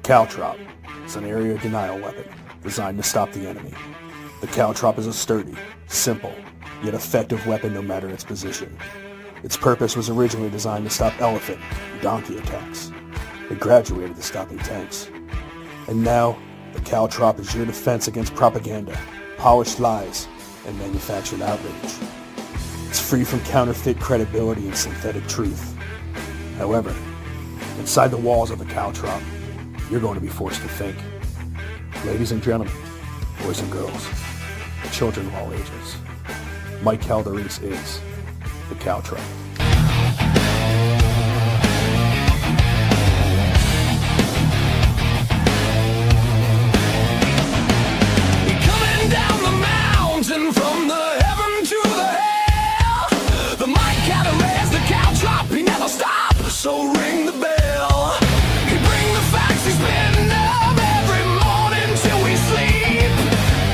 caltrop is an area denial weapon designed to stop the enemy. The caltrop is a sturdy, simple, yet effective weapon no matter its position. Its purpose was originally designed to stop elephant and donkey attacks. It graduated to stopping tanks. And now, the caltrop is your defense against propaganda, polished lies, and manufactured outrage. It's free from counterfeit credibility and synthetic truth. However, inside the walls of the caltrop, you're going to be forced to think. Ladies and gentlemen, boys and girls, children of all ages, Mike Calderese is the caltrop. Coming down the mountain from the heaven to the hell, the Mike Calderese, the caltrop, he never stops, so ring the bell. He bring the facts, he's been up every morning till we sleep.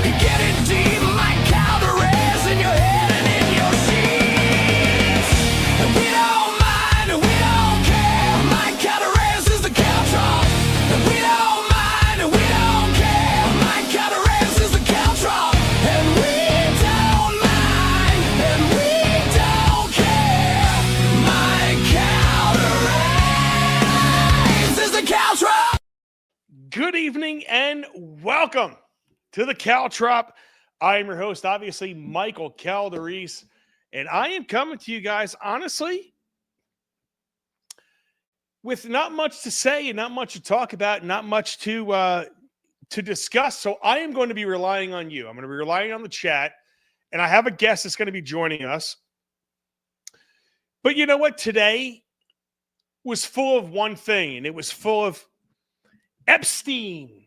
He get it deep, Mike Calderese, in your head and in your sheets. And we don't mind, and we don't care, Mike Calderese is the caltrop. And we don't mind, and we don't care, Mike Calderese is the caltrop. And we don't mind, and we don't care, Mike Calderese is the caltrop. Good evening and welcome to the Caltrop. I am your host, obviously, Michael Calderese, and I am coming to you guys, honestly, with not much to say and not much to talk about, not much to discuss. So I am going to be relying on you. I'm going to be relying on the chat, and I have a guest that's going to be joining us. But you know what? Today was full of one thing, and it was full of Epstein.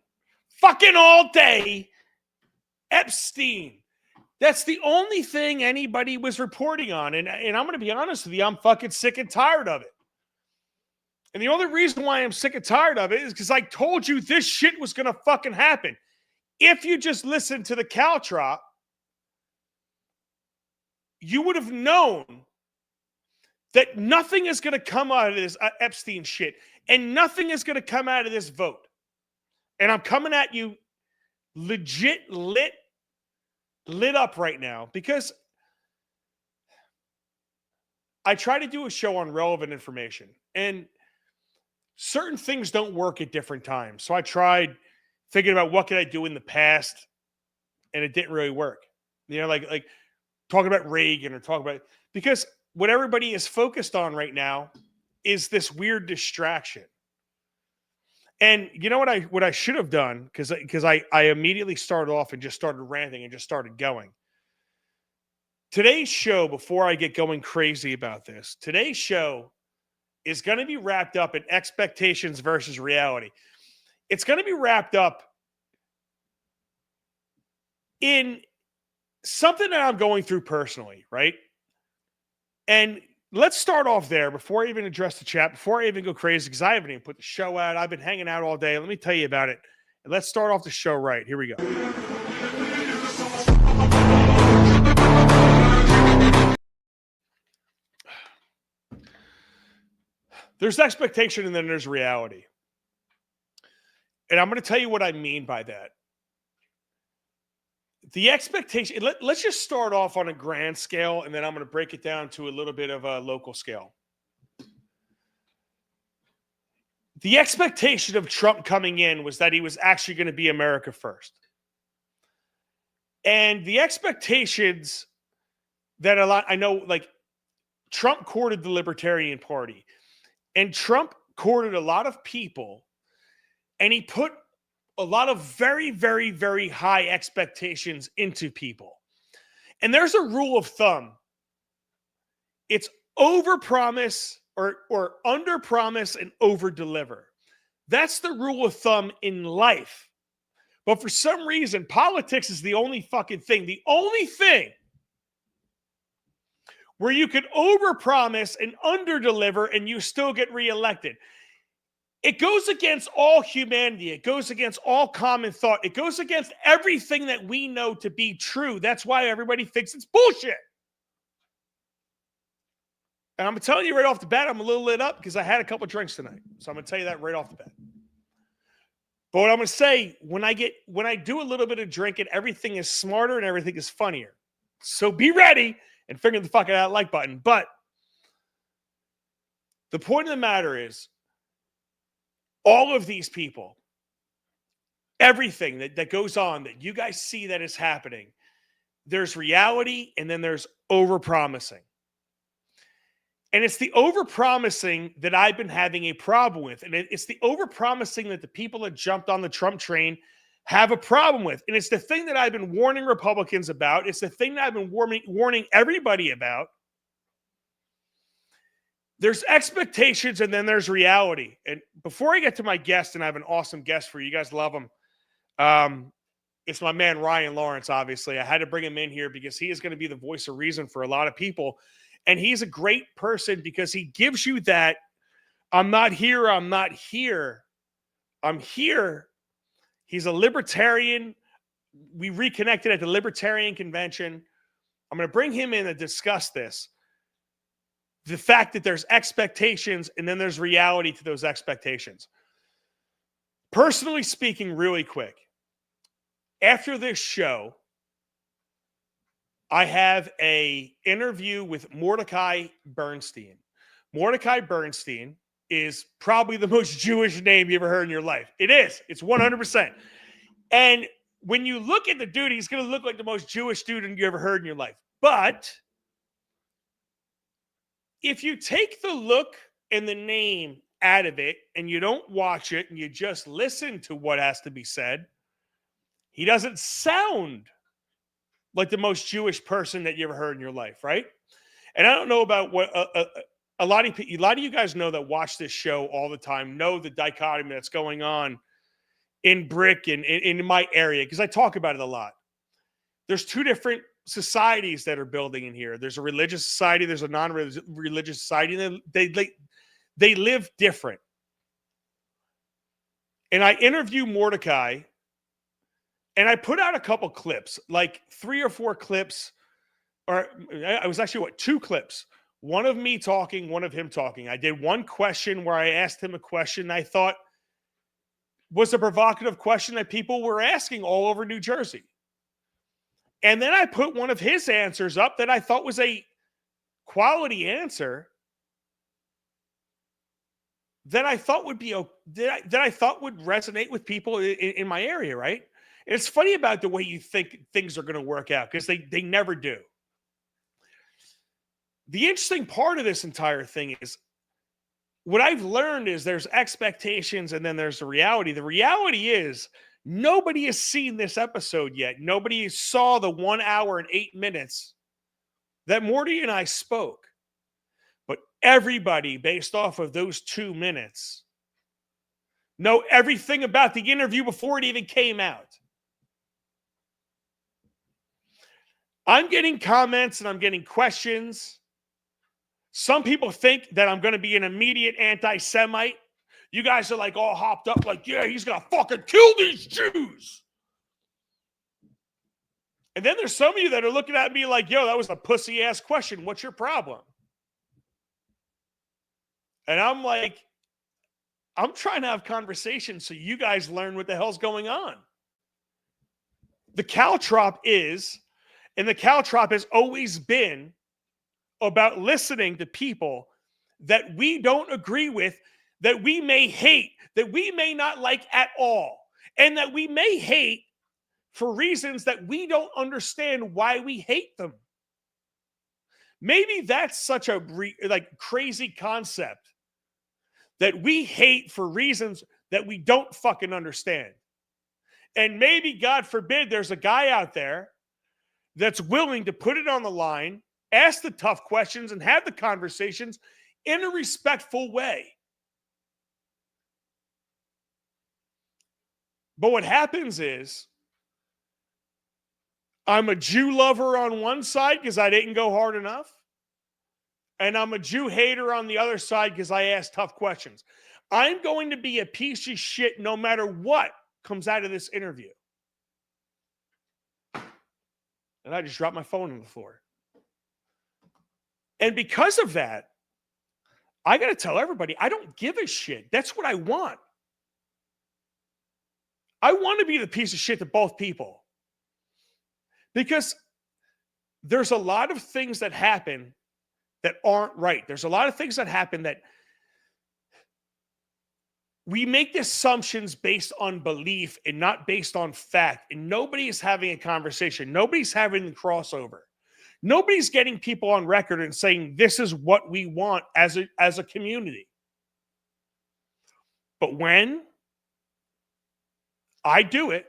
Fucking all day. Epstein. That's the only thing anybody was reporting on. And I'm going to be honest with you, I'm fucking sick and tired of it. And the only reason why I'm sick and tired of it is because I told you this shit was going to fucking happen. If you just listened to the caltrop, you would have known that nothing is going to come out of this Epstein shit. And nothing is going to come out of this vote. And I'm coming at you legit lit up right now because I try to do a show on relevant information and certain things don't work at different times. So I tried thinking about what could I do in the past and it didn't really work. You know, like talking about Reagan or talking about, because what everybody is focused on right now is this weird distraction. And you know what I should have done, because I immediately started off and just started ranting and just started going. Today's show, before I get going crazy about this, today's show is going to be wrapped up in expectations versus reality. It's going to be wrapped up in something that I'm going through personally, right? And let's start off there before I even address the chat, before I even go crazy, because I haven't even put the show out. I've been hanging out all day. Let me tell you about it. And let's start off the show right. Here we go. There's expectation and then there's reality. And I'm going to tell you what I mean by that. The expectation, let's just start off on a grand scale, and then I'm going to break it down to a little bit of a local scale. The expectation of Trump coming in was that he was actually going to be America first. And the expectations that I know, like, Trump courted the Libertarian Party, and Trump courted a lot of people, and he put a lot of very, very, very high expectations into people. And there's a rule of thumb. It's overpromise or underpromise and overdeliver. That's the rule of thumb in life. But for some reason, politics is the only fucking thing. The only thing where you can overpromise and underdeliver and you still get reelected. It goes against all humanity. It goes against all common thought. It goes against everything that we know to be true. That's why everybody thinks it's bullshit. And I'm telling you right off the bat, I'm a little lit up because I had a couple drinks tonight. So I'm going to tell you that right off the bat. But what I'm going to say, when I do a little bit of drinking, everything is smarter and everything is funnier. So be ready and finger the fucking out like button. But the point of the matter is, all of these people, everything that goes on that you guys see that is happening, there's reality and then there's overpromising. And it's the overpromising that I've been having a problem with. And it's the overpromising that the people that jumped on the Trump train have a problem with. And it's the thing that I've been warning Republicans about. It's the thing that I've been warning everybody about. There's expectations and then there's reality. And before I get to my guest, and I have an awesome guest for you, you guys love him. It's my man, Ryan Lawrence, obviously. I had to bring him in here because he is going to be the voice of reason for a lot of people. And he's a great person because he gives you that, I'm not here, I'm not here. I'm here. He's a libertarian. We reconnected at the Libertarian Convention. I'm going to bring him in to discuss this. The fact that there's expectations and then there's reality to those expectations. Personally speaking, really quick, after this show, I have an interview with Mordecai Bernstein. Mordecai Bernstein is probably the most Jewish name you ever heard in your life. It is. It's 100%. And when you look at the dude, he's going to look like the most Jewish dude you ever heard in your life. But if you take the look and the name out of it and you don't watch it and you just listen to what has to be said, he doesn't sound like the most Jewish person that you ever heard in your life, right? And I don't know about what a lot of you guys know that watch this show all the time, know the dichotomy that's going on in Brick and in my area, because I talk about it a lot. There's two different societies that are building in here. There's a religious society, there's a non-religious society, and they live different. And I interview Mordecai, and I put out a couple clips, like 3 or 4 clips, or I was actually, 2 clips. One of me talking, one of him talking. I did one question where I asked him a question I thought was a provocative question that people were asking all over New Jersey. And then I put one of his answers up that I thought was a quality answer that I thought would be that I thought would resonate with people in my area, right? And it's funny about the way you think things are going to work out, because they never do. The interesting part of this entire thing is what I've learned is there's expectations and then there's the reality. The reality is nobody has seen this episode yet. Nobody saw the 1 hour and 8 minutes that Morty and I spoke. But everybody, based off of those 2 minutes, know everything about the interview before it even came out. I'm getting comments and I'm getting questions. Some people think that I'm going to be an immediate anti-Semite. You guys are like all hopped up like, yeah, he's going to fucking kill these Jews. And then there's some of you that are looking at me like, yo, that was a pussy-ass question. What's your problem? And I'm like, I'm trying to have conversations so you guys learn what the hell's going on. The caltrop is, and the caltrop has always been about listening to people that we don't agree with, that we may hate, that we may not like at all, and that we may hate for reasons that we don't understand why we hate them. Maybe that's such a crazy concept that we hate for reasons that we don't fucking understand. And maybe, God forbid, there's a guy out there that's willing to put it on the line, ask the tough questions, and have the conversations in a respectful way. But what happens is, I'm a Jew lover on one side because I didn't go hard enough, and I'm a Jew hater on the other side because I asked tough questions. I'm going to be a piece of shit no matter what comes out of this interview. And I just dropped my phone on the floor. And because of that, I got to tell everybody, I don't give a shit. That's what I want. I want to be the piece of shit to both people. Because there's a lot of things that happen that aren't right. There's a lot of things that happen that we make assumptions based on belief and not based on fact. And nobody is having a conversation. Nobody's having the crossover. Nobody's getting people on record and saying, this is what we want as a community. But when I do it,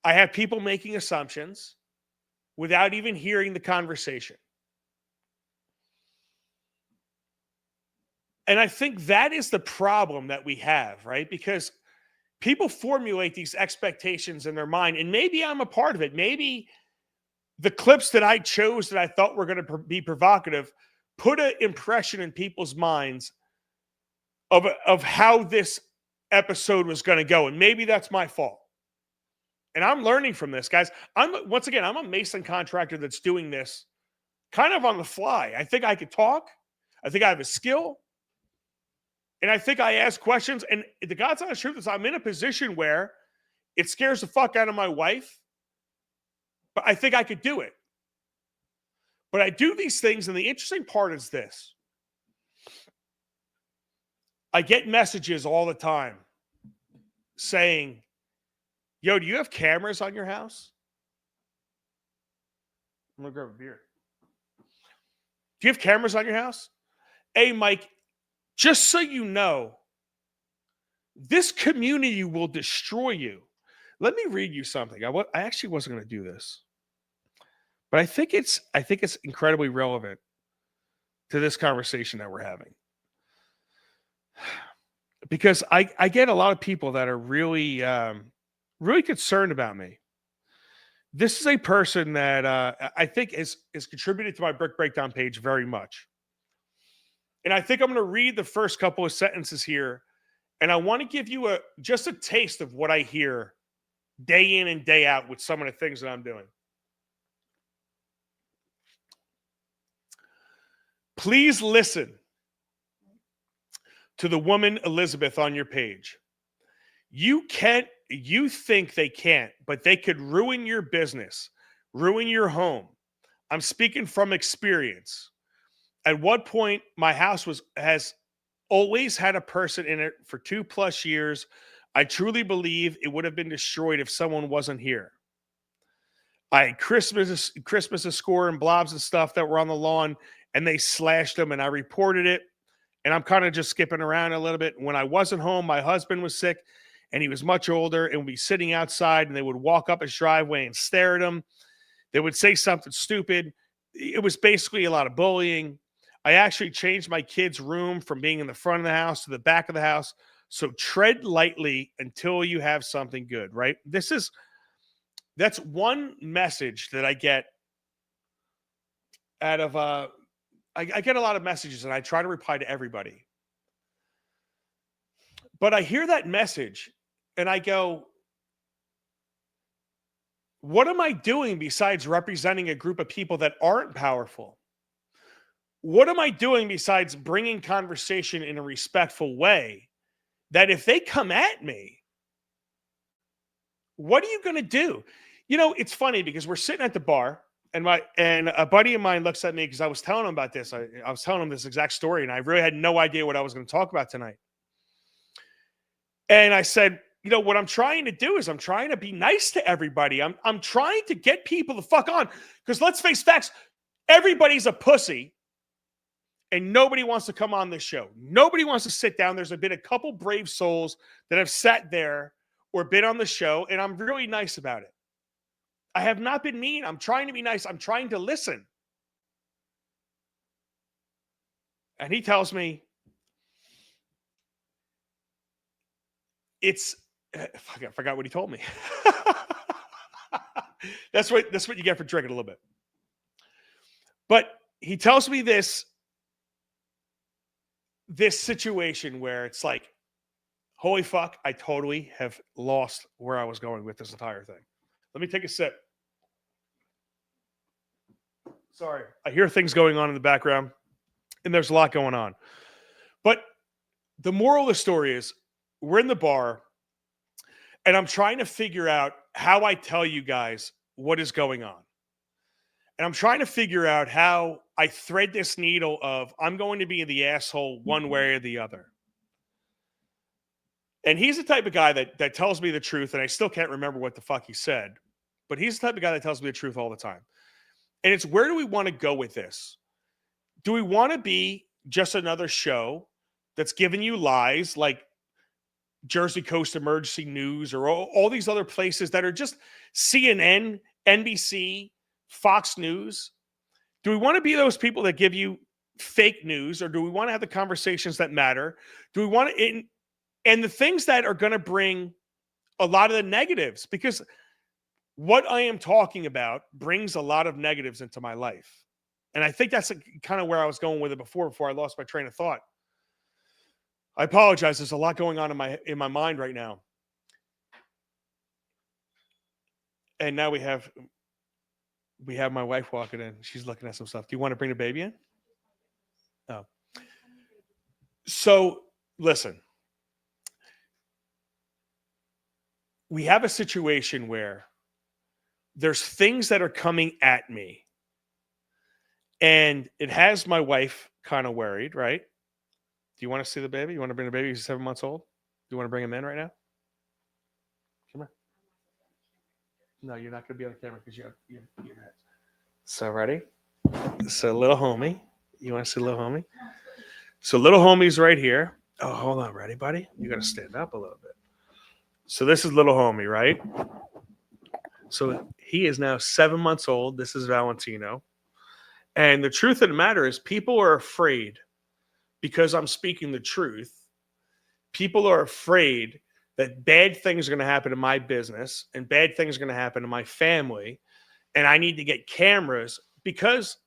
I have people making assumptions without even hearing the conversation. And I think that is the problem that we have, right? Because people formulate these expectations in their mind, and maybe I'm a part of it. Maybe the clips that I chose that I thought were going to be provocative put an impression in people's minds of how this episode was going to go. And maybe that's my fault. And I'm learning from this, guys. I'm a mason contractor that's doing this kind of on the fly. I think I could talk. I think I have a skill. And I think I ask questions. And the God's honest truth is I'm in a position where it scares the fuck out of my wife. But I think I could do it. But I do these things. And the interesting part is this. I get messages all the time saying, yo, do you have cameras on your house? I'm going to grab a beer. Do you have cameras on your house? Hey, Mike, just so you know, this community will destroy you. Let me read you something. I actually wasn't going to do this, but I think it's incredibly relevant to this conversation that we're having. Because I get a lot of people that are really, really concerned about me. This is a person that I think is contributed to my Brick Breakdown page very much. And I think I'm going to read the first couple of sentences here. And I want to give you just a taste of what I hear day in and day out with some of the things that I'm doing. Please listen to the woman Elizabeth on your page. You think they can't, but they could ruin your business, ruin your home. I'm speaking from experience. At one point, my house has always had a person in it for 2+ years. I truly believe it would have been destroyed if someone wasn't here. I had Christmas score and blobs and stuff that were on the lawn, and they slashed them, and I reported it. And I'm kind of just skipping around a little bit. When I wasn't home, my husband was sick, and he was much older, and we'd be sitting outside, and they would walk up his driveway and stare at him. They would say something stupid. It was basically a lot of bullying. I actually changed my kid's room from being in the front of the house to the back of the house. So tread lightly until you have something good, right? That's one message that I get out of, I get a lot of messages and I try to reply to everybody. But I hear that message and I go, what am I doing besides representing a group of people that aren't powerful? What am I doing besides bringing conversation in a respectful way that if they come at me, what are you going to do? You know, it's funny because we're sitting at the bar and a buddy of mine looks at me because I was telling him about this. I was telling him this exact story and I really had no idea what I was going to talk about tonight. And I said, you know, what I'm trying to do is I'm trying to be nice to everybody. I'm trying to get people to fuck on because let's face facts. Everybody's a pussy. And nobody wants to come on this show. Nobody wants to sit down. There's been a couple brave souls that have sat there or been on the show, and I'm really nice about it. I have not been mean. I'm trying to be nice. I'm trying to listen. And he tells me, I forgot what he told me. That's what you get for drinking a little bit. But he tells me this situation where it's like, holy fuck, I totally have lost where I was going with this entire thing. Let me take a sip. Sorry. I hear things going on in the background, and there's a lot going on. But the moral of the story is, we're in the bar, And I'm trying to figure out how I tell you guys what is going on. And I'm trying to figure out how I thread this needle of I'm going to be the asshole one way or the other. And he's the type of guy that tells me the truth, and I still can't remember what the fuck he said, but he's the type of guy that tells me the truth all the time. And it's, where do we want to go with this? Do we want to be just another show that's giving you lies like Jersey Coast Emergency News or all these other places that are just CNN, NBC, Fox News? Do we want to be those people that give you fake news, or do we want to have the conversations that matter? Do we want to, and the things that are going to bring a lot of the negatives? Because what I am talking about brings a lot of negatives into my life. And I think that's kind of where I was going with it before I lost my train of thought. I apologize. There's a lot going on in my mind right now. And now we have my wife walking in. She's looking at some stuff. Do you want to bring the baby in? Oh. So, listen. We have a situation where there's things that are coming at me. And it has my wife kind of worried, right? Do you want to see the baby? You want to bring the baby? He's 7 months old. Do you want to bring him in right now? Come here. No, you're not going to be on the camera because you have your head. So, ready? So, little homie. You want to see little homie? So, little homie's right here. Oh, hold on. Ready, buddy? You got to stand up a little bit. So, this is little homie, right? So, he is now 7 months old. This is Valentino. And the truth of the matter is, people are afraid, because I'm speaking the truth. People are afraid that bad things are going to happen to my business and bad things are going to happen to my family. And I need to get cameras because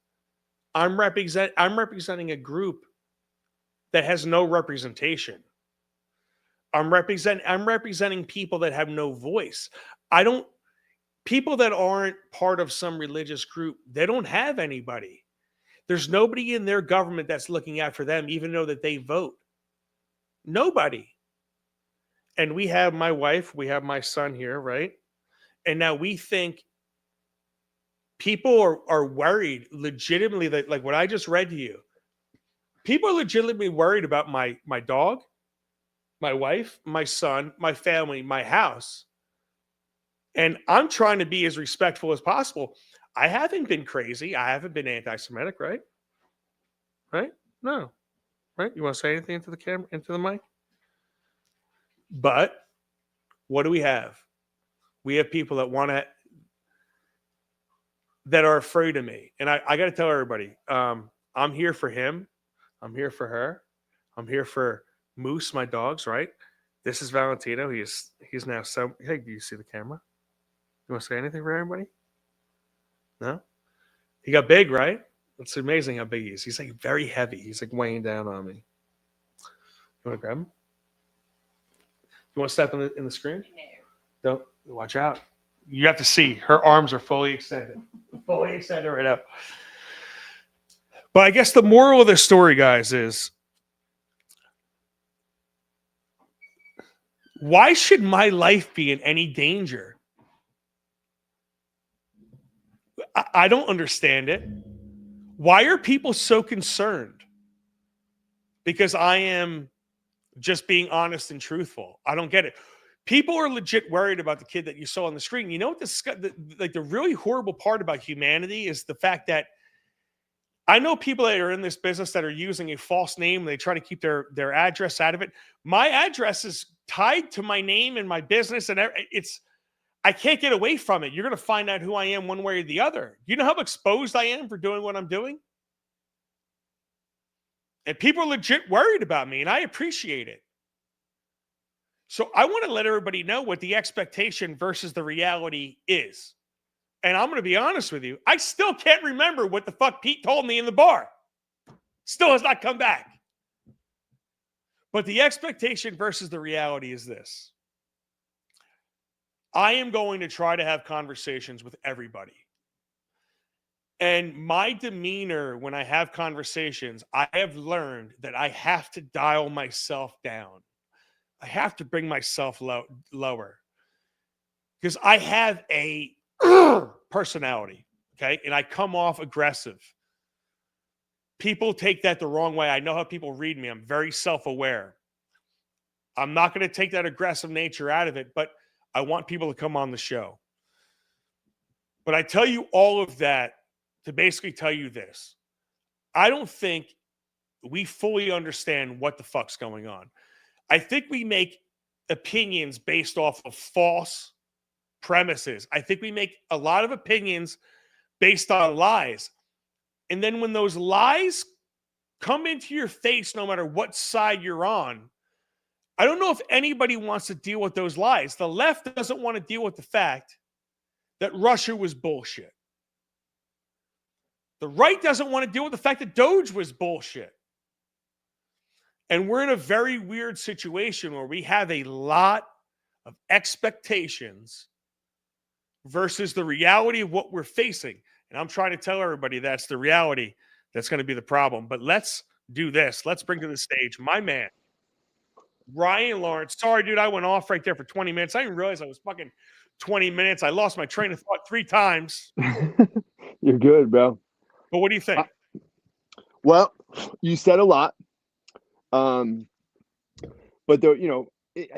I'm representing a group that has no representation. I'm representing people that have no voice. People that aren't part of some religious group, they don't have anybody. There's nobody in their government that's looking out for them, even though that they vote. Nobody. And we have my wife, we have my son here, right? And now we think people are worried legitimately, that, like what I just read to you, people are legitimately worried about my dog, my wife, my son, my family, my house. And I'm trying to be as respectful as possible. I haven't been crazy. I haven't been anti-Semitic, right? Right? No. Right? You want to say anything into the camera, into the mic? But what do we have? We have people that that are afraid of me. And I got to tell everybody, I'm here for him. I'm here for her. I'm here for Moose, my dogs, right? This is Valentino. He's now hey, do you see the camera? You want to say anything for everybody? No? He got big, right? It's amazing how big he is. He's like very heavy. He's like weighing down on me. You want to grab him? You want to step in the screen? No. Don't. Watch out. You have to see. Her arms are fully extended. Fully extended right now. But I guess the moral of this story, guys, is why should my life be in any danger? I don't understand it. Why are people so concerned? Because I am just being honest and truthful. I don't get it. People are legit worried about the kid that you saw on the screen. You know what the really horrible part about humanity is? The fact that I know people that are in this business that are using a false name. They try to keep their address out of it. My address is tied to my name and my business, and I can't get away from it. You're going to find out who I am one way or the other. You know how exposed I am for doing what I'm doing? And people are legit worried about me, and I appreciate it. So I want to let everybody know what the expectation versus the reality is. And I'm going to be honest with you. I still can't remember what the fuck Pete told me in the bar. Still has not come back. But the expectation versus the reality is this. I am going to try to have conversations with everybody. And my demeanor when I have conversations, I have learned that I have to dial myself down. I have to bring myself lower. because I have a personality, okay, and I come off aggressive. People take that the wrong way. I know how people read me. I'm very self-aware. I'm not going to take that aggressive nature out of it, but I want people to come on the show. But I tell you all of that to basically tell you this. I don't think we fully understand what the fuck's going on. I think we make opinions based off of false premises. I think we make a lot of opinions based on lies. And then when those lies come into your face, no matter what side you're on, I don't know if anybody wants to deal with those lies. The left doesn't want to deal with the fact that Russia was bullshit. The right doesn't want to deal with the fact that Doge was bullshit. And we're in a very weird situation where we have a lot of expectations versus the reality of what we're facing. And I'm trying to tell everybody that's the reality that's going to be the problem. But let's do this. Let's bring to the stage my man, Ryan Lawrence. Sorry, dude, I went off right there for 20 minutes. I didn't realize I was fucking 20 minutes. I lost my train of thought 3 times. You're good, bro. But what do you think? Well, you said a lot. But there,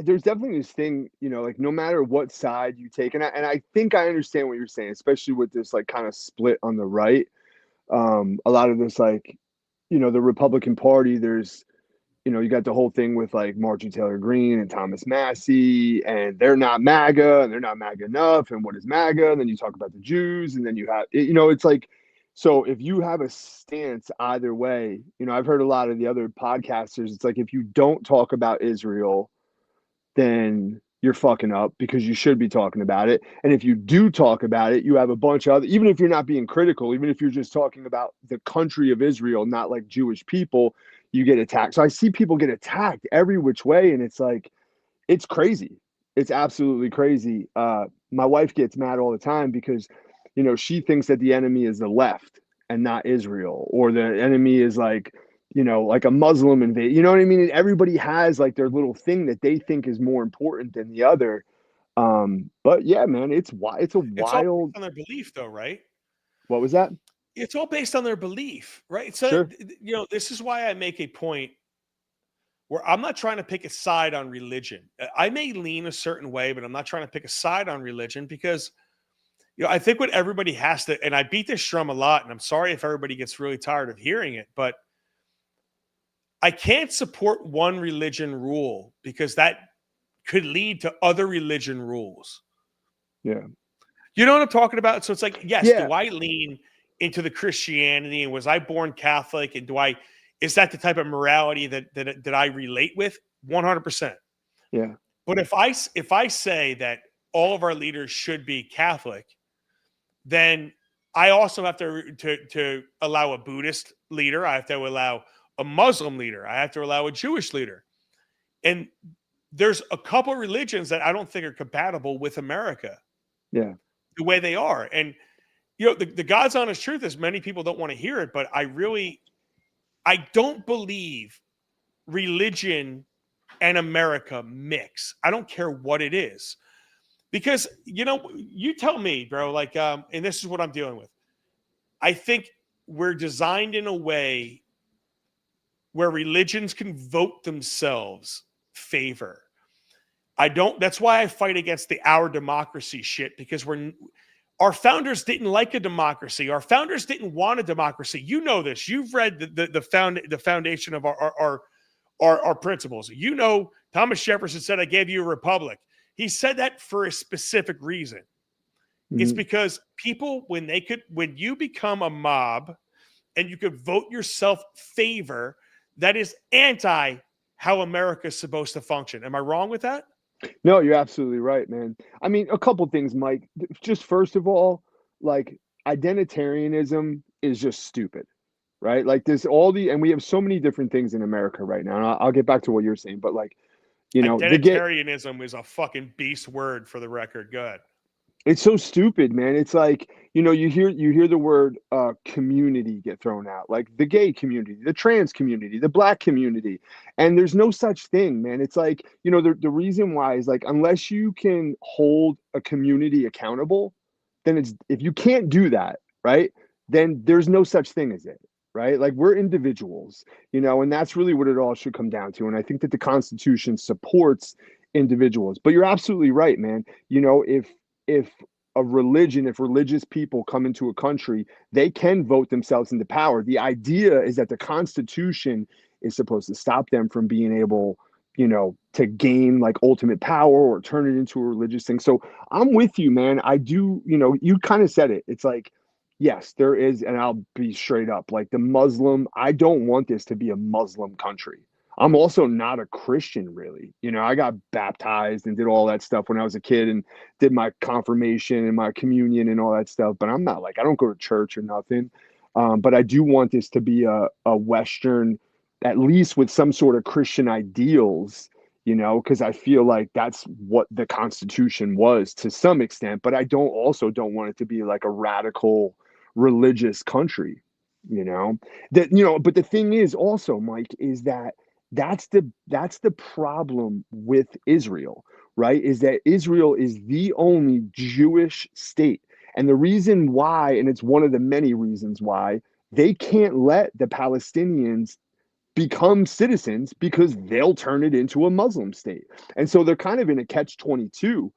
there's definitely this thing, like no matter what side you take, and I think I understand what you're saying, especially with this like kind of split on the right. A lot of this, like, the Republican Party, there's, you got the whole thing with like Marjorie Taylor Greene and Thomas Massey, and they're not MAGA and they're not MAGA enough. And what is MAGA? And then you talk about the Jews, and then you have, it's like, so if you have a stance either way, I've heard a lot of the other podcasters, it's like if you don't talk about Israel, then you're fucking up because you should be talking about it. And if you do talk about it, you have a bunch of other, even if you're not being critical, even if you're just talking about the country of Israel, not like Jewish people, you get attacked. So I see people get attacked every which way. And it's like, it's crazy. It's absolutely crazy. My wife gets mad all the time because, she thinks that the enemy is the left and not Israel, or the enemy is like, like a Muslim invade. You know what I mean? And everybody has like their little thing that they think is more important than the other. But yeah, man, it's wild. It's all wild on their belief, though, right? What was that? It's all based on their belief, right? So, Sure. This is why I make a point where I'm not trying to pick a side on religion. I may lean a certain way, but I'm not trying to pick a side on religion because, I think what everybody has to, and I beat this drum a lot, and I'm sorry if everybody gets really tired of hearing it, but I can't support one religion rule because that could lead to other religion rules. Yeah. You know what I'm talking about? So it's like, yes, Yeah. do I lean into the Christianity, and was I born Catholic, and is that the type of morality that I relate with? 100%. Yeah. But if I say that all of our leaders should be Catholic, then I also have to allow a Buddhist leader. I have to allow a Muslim leader. I have to allow a Jewish leader. And there's a couple of religions that I don't think are compatible with America. Yeah. The way they are. And, the God's honest truth is many people don't want to hear it, but I don't believe religion and America mix. I don't care what it is. Because, you tell me, bro, like, and this is what I'm dealing with. I think we're designed in a way where religions can vote themselves favor. That's why I fight against the our democracy shit, because our founders didn't like a democracy. Our founders didn't want a democracy. You know this. You've read the foundation of our principles. Thomas Jefferson said, "I gave you a republic." He said that for a specific reason. Mm-hmm. It's because people, when you become a mob and you could vote yourself favor, that is anti how America is supposed to function. Am I wrong with that? No, you're absolutely right, man. I mean, a couple things, Mike. Just first of all, like identitarianism is just stupid, right? Like and we have so many different things in America right now. And I'll get back to what you're saying, but like, identitarianism is a fucking beast word, for the record. Go ahead. It's so stupid, man. It's like, you hear the word community get thrown out, like the gay community, the trans community, the black community, and there's no such thing, man. It's like, the reason why is like, unless you can hold a community accountable, then it's if you can't do that, right? Then there's no such thing as it, right? Like we're individuals, and that's really what it all should come down to. And I think that the Constitution supports individuals. But you're absolutely right, man. If if religious people come into a country, they can vote themselves into power. The idea is that the Constitution is supposed to stop them from being able, to gain like ultimate power or turn it into a religious thing. So I'm with you, man. I do, you kind of said it. It's like, yes, there is, and I'll be straight up, like the Muslim, I don't want this to be a Muslim country. I'm also not a Christian, really. I got baptized and did all that stuff when I was a kid and did my confirmation and my communion and all that stuff. But I'm not like, I don't go to church or nothing. But I do want this to be a Western, at least with some sort of Christian ideals, because I feel like that's what the Constitution was to some extent. But I don't want it to be like a radical religious country, but the thing is also, Mike, is that that's the problem with Israel, right? Is that Israel is the only Jewish state. And the reason why, and it's one of the many reasons why, they can't let the Palestinians become citizens because they'll turn it into a Muslim state. And so they're kind of in a catch-22.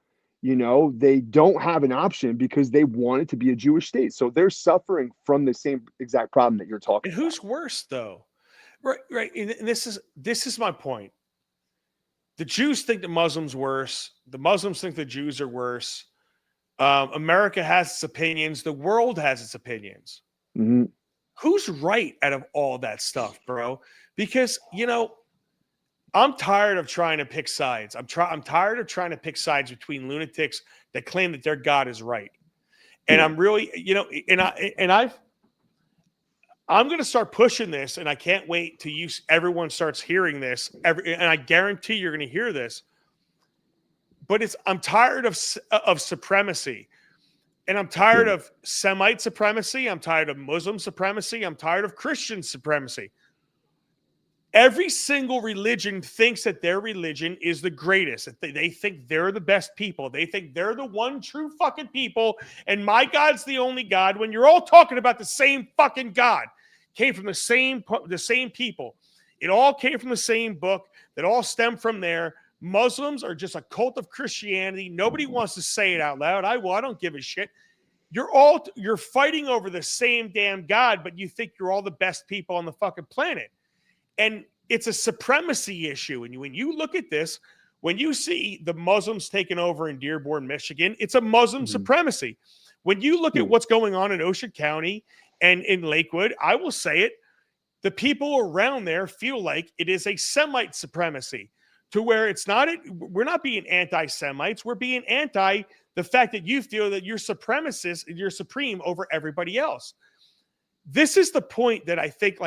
They don't have an option because they want it to be a Jewish state. So they're suffering from the same exact problem that you're talking And about. who's worse though? Right, right. And this is my point. The Jews think the Muslims worse. The Muslims think the Jews are worse. America has its opinions. The world has its opinions. Mhm. Who's right out of all that stuff, bro? Because I'm tired of trying to pick sides. I'm tired of trying to pick sides between lunatics that claim that their God is right. And Yeah. I'm really, I'm going to start pushing this, and I can't wait till everyone starts hearing this. And I guarantee you're going to hear this. But I'm tired of supremacy, and I'm tired Yeah. of Semite supremacy. I'm tired of Muslim supremacy. I'm tired of Christian supremacy. Every single religion thinks that their religion is the greatest. That they think they're the best people. They think they're the one true fucking people, and my God's the only God. When you're all talking about the same fucking God, came from the same people. It all came from the same book. That all stemmed from there. Muslims are just a cult of Christianity. Nobody wants to say it out loud. I don't give a shit. You're fighting over the same damn God, but you think you're all the best people on the fucking planet. And it's a supremacy issue. And when you look at this, when you see the Muslims taking over in Dearborn, Michigan, it's a Muslim Mhm. supremacy. When you look Yeah. at what's going on in Ocean County and in Lakewood, I will say it, the people around there feel like it is a Semite supremacy, to where we're not being anti-Semites, we're being anti the fact that you feel that you're supremacist and you're supreme over everybody else. This is the point that I think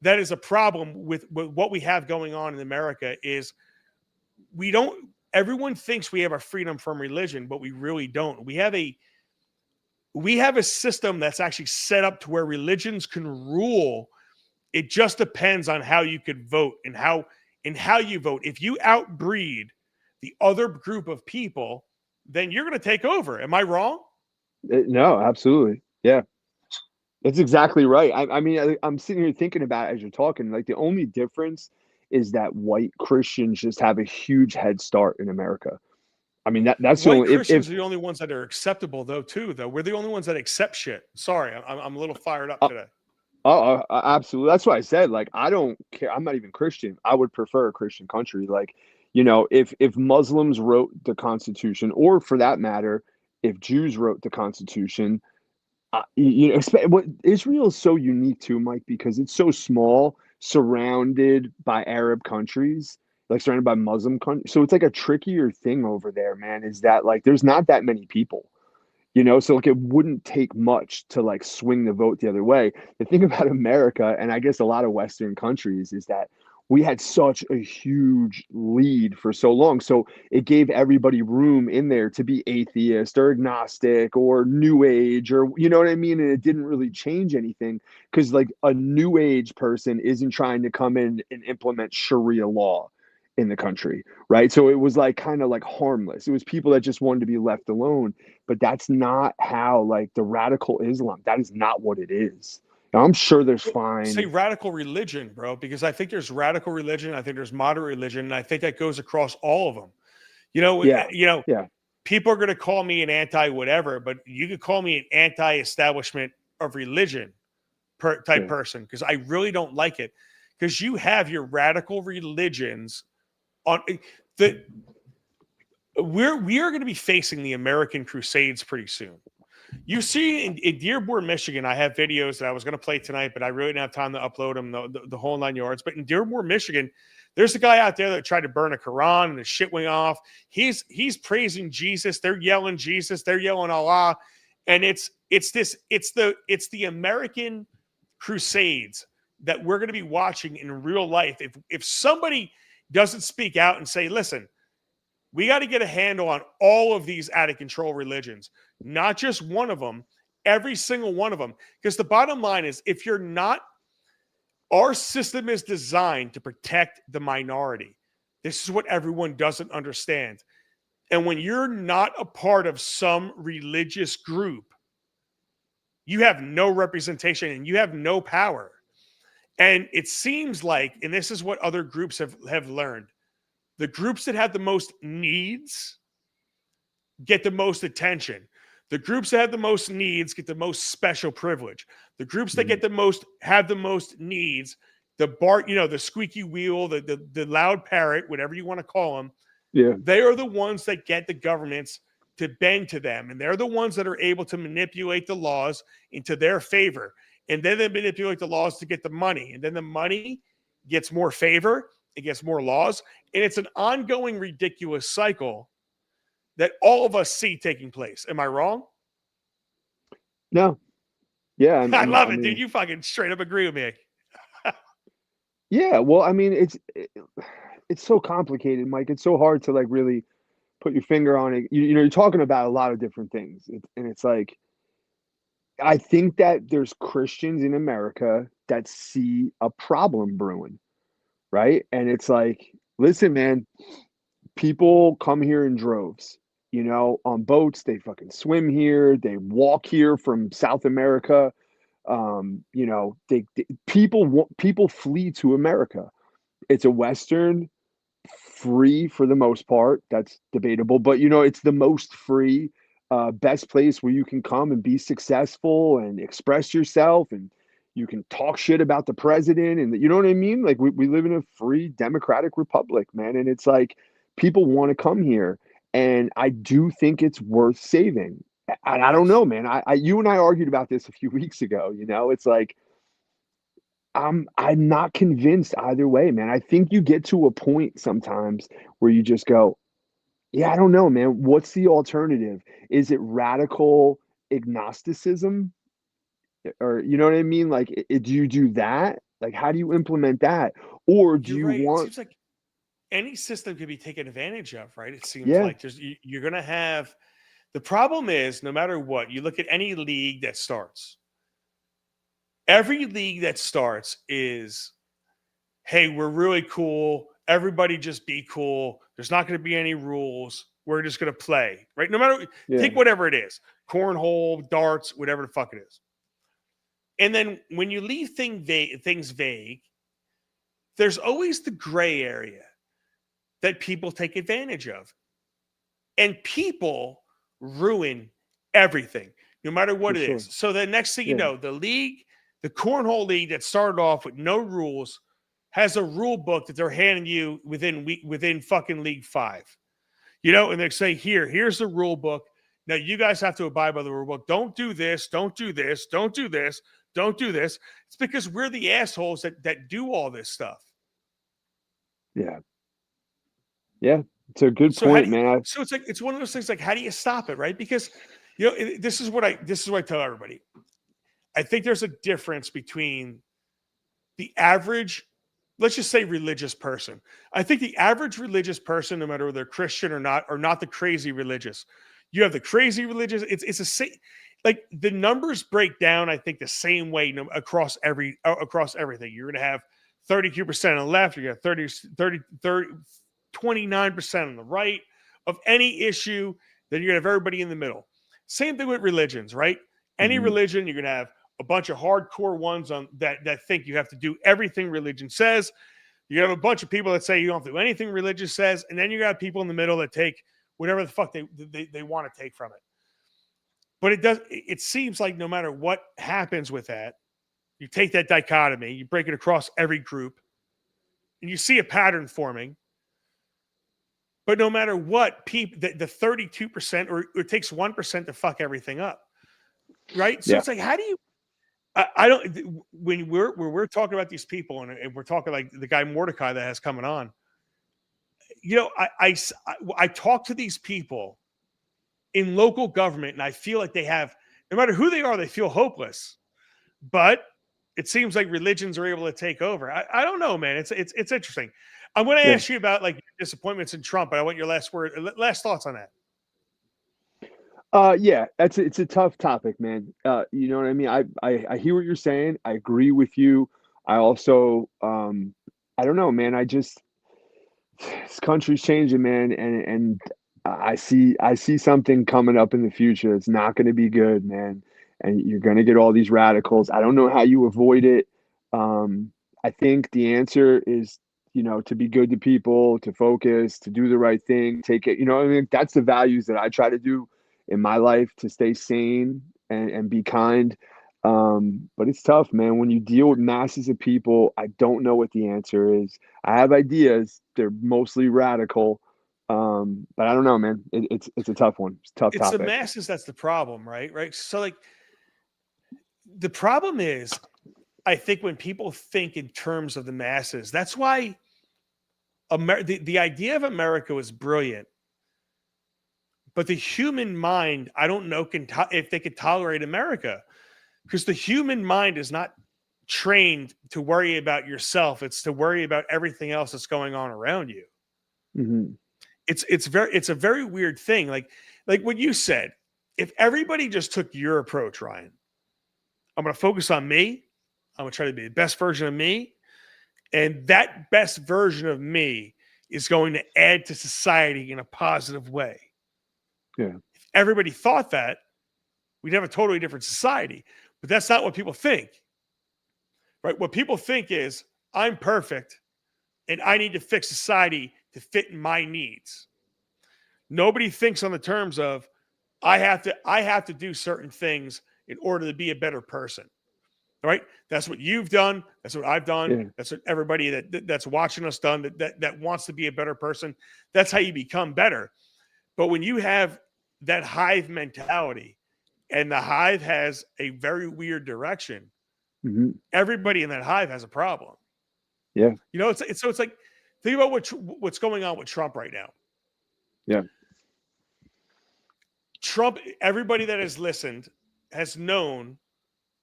that is a problem with what we have going on in America is everyone thinks we have a freedom from religion, but we really don't. We have a system that's actually set up to where religions can rule. It just depends on how you could vote and how you vote. If you outbreed the other group of people, then you're going to take over. Am I wrong? No, absolutely. Yeah. That's exactly right. I mean, I'm sitting here thinking about it as you're talking. Like the only difference is that white Christians just have a huge head start in America. I mean, that's the White only Christians are the only ones that are acceptable, though. We're the only ones that accept shit. Sorry, I'm a little fired up today. absolutely. That's why I said, like, I don't care. I'm not even Christian. I would prefer a Christian country. Like, if Muslims wrote the Constitution, or for that matter, if Jews wrote the Constitution, what Israel is so unique too, Mike, because it's so small, surrounded by Arab countries, like surrounded by Muslim countries. So it's like a trickier thing over there, man. Is that like there's not that many people, so like it wouldn't take much to like swing the vote the other way. The thing about America, and I guess a lot of Western countries, is that we had such a huge lead for so long. So it gave everybody room in there to be atheist or agnostic or new age, or you know what I mean? And it didn't really change anything because like a new age person isn't trying to come in and implement Sharia law in the country, right? So it was like kind of like harmless. It was people that just wanted to be left alone, but that's not how like the radical Islam, that is not what it is. Now, I'm sure there's Say fine. radical religion, bro, because I think there's radical religion. I think there's moderate religion. And I think that goes across all of them. Yeah. Yeah. People are going to call me an anti whatever, but you could call me an anti-establishment of religion type Sure. person because I really don't like it. Because you have your radical religions on the we are going to be facing the American Crusades pretty soon. You see in Dearborn, Michigan, I have videos that I was going to play tonight, but I really didn't have time to upload them, the whole 9 yards. But in Dearborn, Michigan, there's a guy out there that tried to burn a Quran and the shit went off. He's praising Jesus. They're yelling Jesus. They're yelling Allah. And it's the American Crusades that we're going to be watching in real life. If somebody doesn't speak out and say, listen, we got to get a handle on all of these out of control religions, not just one of them, every single one of them. Because the bottom line is, if you're not, our system is designed to protect the minority. This is what everyone doesn't understand. And when you're not a part of some religious group, you have no representation and you have no power. And it seems like, and this is what other groups have learned, the groups that have the most needs get the most attention. The groups that have the most needs get the most special privilege. The groups that get the most, have the most needs, the squeaky wheel, the loud parrot, whatever you want to call them, Yeah. they are the ones that get the governments to bend to them. And they're the ones that are able to manipulate the laws into their favor. And then they manipulate the laws to get the money. And then the money gets more favor. It gets more laws. And it's an ongoing, ridiculous cycle that all of us see taking place. Am I wrong? No. Yeah. I love it, mean, dude. You fucking straight up agree with me. yeah. Well, I mean, it's so complicated, Mike. It's so hard to like really put your finger on it. You know, you're talking about a lot of different things. And it's like, I think that there's Christians in America that see a problem brewing, right? And it's like, listen, man, people come here in droves, you know, on boats. They fucking swim here. They walk here from South America. You know, people flee to America. It's a Western, free for the most part. That's debatable, but you know, it's the most free, best place where you can come and be successful and express yourself, and you can talk shit about the president, and you know what I mean? Like we live in a free democratic republic, man. And it's like people want to come here. And I do think it's worth saving. And I don't know, man. You and I argued about this a few weeks ago. You know, it's like I'm not convinced either way, man. I think you get to a point sometimes where you just go, yeah, I don't know, man. What's the alternative? Is it radical agnosticism? Or you know what I mean? Like, do you do that? Like, how do you implement that? Or do You're you right. It want, seems like any system could be taken advantage of, right? It seems yeah, like you're going to have, the problem is, no matter what, you look at any league that starts, every league that starts is, hey, we're really cool. Everybody just be cool. There's not going to be any rules. We're just going to play, right? No matter, yeah, take whatever it is, cornhole, darts, whatever the fuck it is. And then when you leave things vague, there's always the gray area that people take advantage of. And people ruin everything, no matter what for it sure. is. So the next thing you Yeah, know, the cornhole league that started off with no rules has a rule book that they're handing you within fucking League 5. You know, and they say, here's the rule book. Now you guys have to abide by the rule book. Don't do this, don't do this, don't do this, don't do this. It's because we're the assholes that do all this stuff. yeah, yeah. It's a good So how point, do you, man. so it's like, it's one of those things like, how do you stop it, right? Because you know, this is what I tell everybody. I think there's a difference between the average let's just say religious person. I think the average religious person, no matter whether they're Christian or not, are not the crazy religious. You have the crazy religious. It's a same, like the numbers break down, I think, the same way across everything. You're going to have 32% on the left, you're going to have 29% on the right of any issue, then you're going to have everybody in the middle. Same thing with religions, right? Any religion, you're going to have a bunch of hardcore ones on that think you have to do everything religion says. You have a bunch of people that say you don't have to do anything religion says, and then you got people in the middle that take whatever the fuck they want to take from it. But it seems like no matter what happens with that, you take that dichotomy, you break it across every group, and you see a pattern forming. But no matter what, the 32%, or it takes 1% to fuck everything up, right? So it's like, how do you? I don't. When we're talking about these people, and we're talking like the guy Mordecai that has coming on, I talk to these people in local government, and I feel like they have, no matter who they are, they feel hopeless. But it seems like religions are able to take over. I don't know, man. It's interesting. I'm going to ask you about like disappointments in Trump, but I want your last thoughts on that. Yeah, it's a tough topic, man. You know what I mean? I hear what you're saying. I agree with you. I also, I don't know, man. This country's changing, man, and I see something coming up in the future. It's not going to be good, man. And you're going to get all these radicals. I don't know how you avoid it. I think the answer is, to be good to people, to focus, to do the right thing, take it. I mean, that's the values that I try to do in my life, to stay sane and be kind. But it's tough, man. When you deal with masses of people, I don't know what the answer is. I have ideas. They're mostly radical. But I don't know, man. It's a tough one. It's a tough topic. It's the masses that's the problem, right? Right. So like the problem is, I think when people think in terms of the masses, that's why the idea of America was brilliant. But the human mind, I don't know if they could tolerate America, because the human mind is not trained to worry about yourself. It's to worry about everything else that's going on around you. Mm-hmm. It's a very weird thing. Like what you said, if everybody just took your approach, Ryan, I'm going to focus on me. I'm going to try to be the best version of me. And that best version of me is going to add to society in a positive way. Yeah. If everybody thought that, we'd have a totally different society. But that's not what people think. Right? What people think is, I'm perfect and I need to fix society to fit my needs. Nobody thinks on the terms of, I have to do certain things in order to be a better person. Right? That's what you've done. That's what I've done. Yeah. That's what everybody that's watching us done, that wants to be a better person. That's how you become better. But when you have that hive mentality, and the hive has a very weird direction, everybody in that hive has a problem. Yeah. It's like, think about what's going on with Trump right now. Yeah. Trump, everybody that has listened has known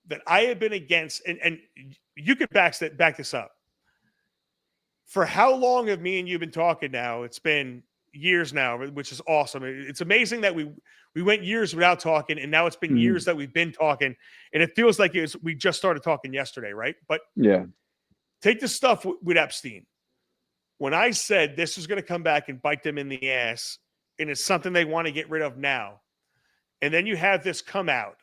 that I have been against, and you could back this up. For how long have me and you been talking now? It's been years now, which is awesome. It's amazing that we went years without talking, and now it's been years that we've been talking, and it feels like we just started talking yesterday, right? But yeah, take the stuff with Epstein. When I said this was going to come back and bite them in the ass, and it's something they want to get rid of now, and then you have this come out,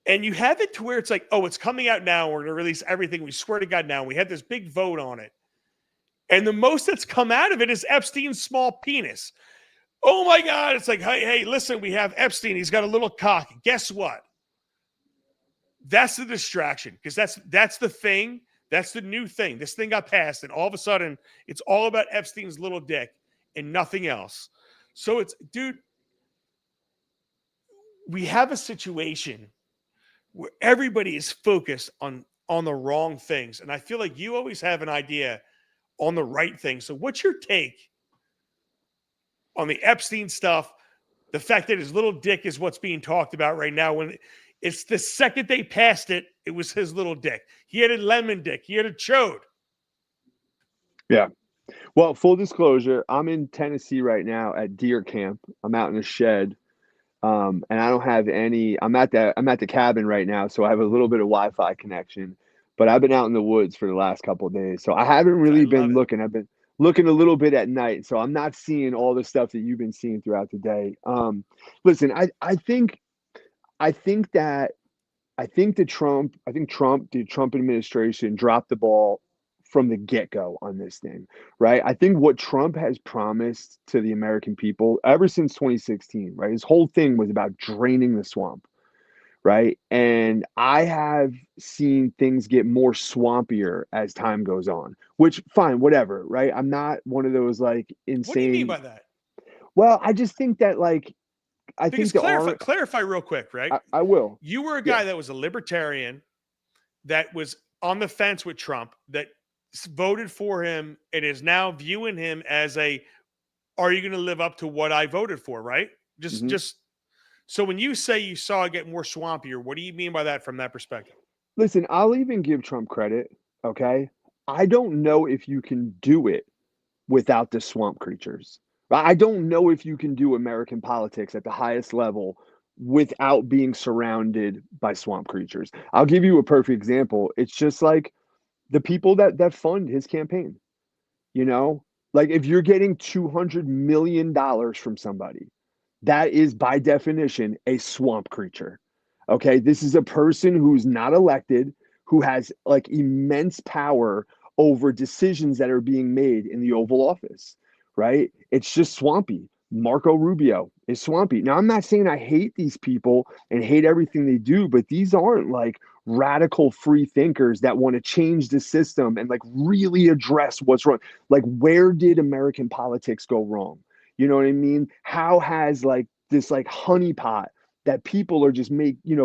and you have it to where it's like, oh, it's coming out now. We're going to release everything. We swear to God now. We had this big vote on it. And the most that's come out of it is Epstein's small penis. Oh my God. It's like, hey, listen, we have Epstein. He's got a little cock. Guess what? That's the distraction, because that's the thing. That's the new thing. This thing got passed, and all of a sudden, it's all about Epstein's little dick and nothing else. So dude, we have a situation where everybody is focused on the wrong things. And I feel like you always have an idea on the right thing. So what's your take on the Epstein stuff? The fact that his little dick is what's being talked about right now, when it's the second they passed it, it was his little dick. He had a lemon dick. He had a chode. Yeah. Well, full disclosure, I'm in Tennessee right now at deer camp. I'm out in a shed. And I don't have any. I'm at the cabin right now, so I have a little bit of Wi-Fi connection. But I've been out in the woods for the last couple of days, so I haven't I really love been it. looking. I've been looking a little bit at night, so I'm not seeing all the stuff that you've been seeing throughout the day. Listen, I think that the Trump administration dropped the ball from the get-go on this thing, right? I think what Trump has promised to the American people ever since 2016, right? His whole thing was about draining the swamp, right? And I have seen things get more swampier as time goes on, which fine, whatever, right? I'm not one of those like What do you mean insane. by that? Well, I just think that like I Because think there are. clarify real quick, right? I will. You were a Yeah. guy that was a libertarian that was on the fence with Trump that voted for him and is now viewing him as a are you going to live up to what I voted for, right? Mhm. Just so when you say you saw it get more swampier, what do you mean by that from that perspective? Listen, I'll even give Trump credit, okay? I don't know if you can do it without the swamp creatures. I don't know if you can do American politics at the highest level without being surrounded by swamp creatures. I'll give you a perfect example. It's just like the people that fund his campaign, you know? Like if you're getting $200 million from somebody, that is by definition a swamp creature. Okay. This is a person who's not elected, who has like immense power over decisions that are being made in the Oval Office, right? It's just swampy. Marco Rubio is swampy. Now, I'm not saying I hate these people and hate everything they do, but these aren't like radical free thinkers that want to change the system and like really address what's wrong. Like, where did American politics go wrong? You know what I mean? How has like this like honeypot that people are just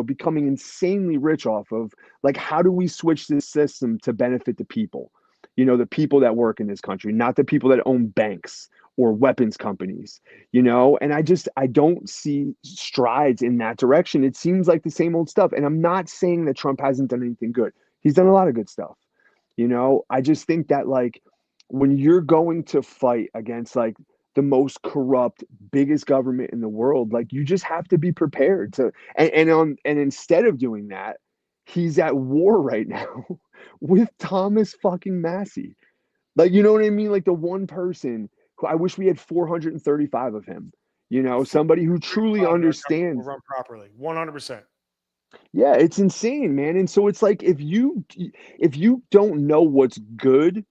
becoming insanely rich off of, like, how do we switch this system to benefit the people? The people that work in this country, not the people that own banks or weapons companies, and I don't see strides in that direction. It seems like the same old stuff. And I'm not saying that Trump hasn't done anything good. He's done a lot of good stuff. I just think that like when you're going to fight against like the most corrupt, biggest government in the world, like you just have to be prepared to and instead of doing that, he's at war right now with Thomas fucking Massey. Like, you know what I mean? Like the one person who I wish we had 435 of him, somebody who truly 435 our government will understands. run properly. 100%. Yeah, it's insane, man. And so it's like if you don't know what's good,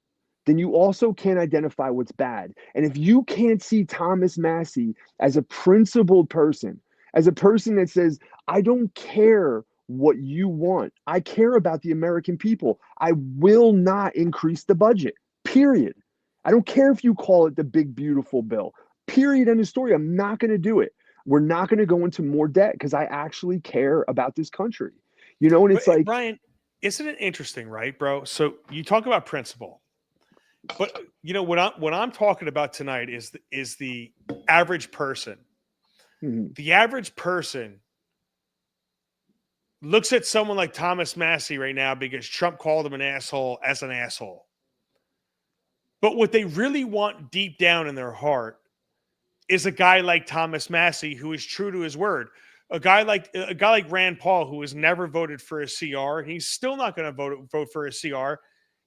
then you also can't identify what's bad. And if you can't see Thomas Massey as a principled person, as a person that says, I don't care what you want, I care about the American people, I will not increase the budget, period. I don't care if you call it the big, beautiful bill, period. End of story. I'm not going to do it. We're not going to go into more debt because I actually care about this country. And But it's like, Brian, isn't it interesting, right, bro? So you talk about principle, but what I'm talking about tonight is the average person. mhm, The average person looks at someone like Thomas Massey right now because Trump called him an asshole as an asshole. But what they really want deep down in their heart is a guy like Thomas Massey who is true to his word. A guy like Rand Paul who has never voted for a CR, and he's still not going to vote for a CR,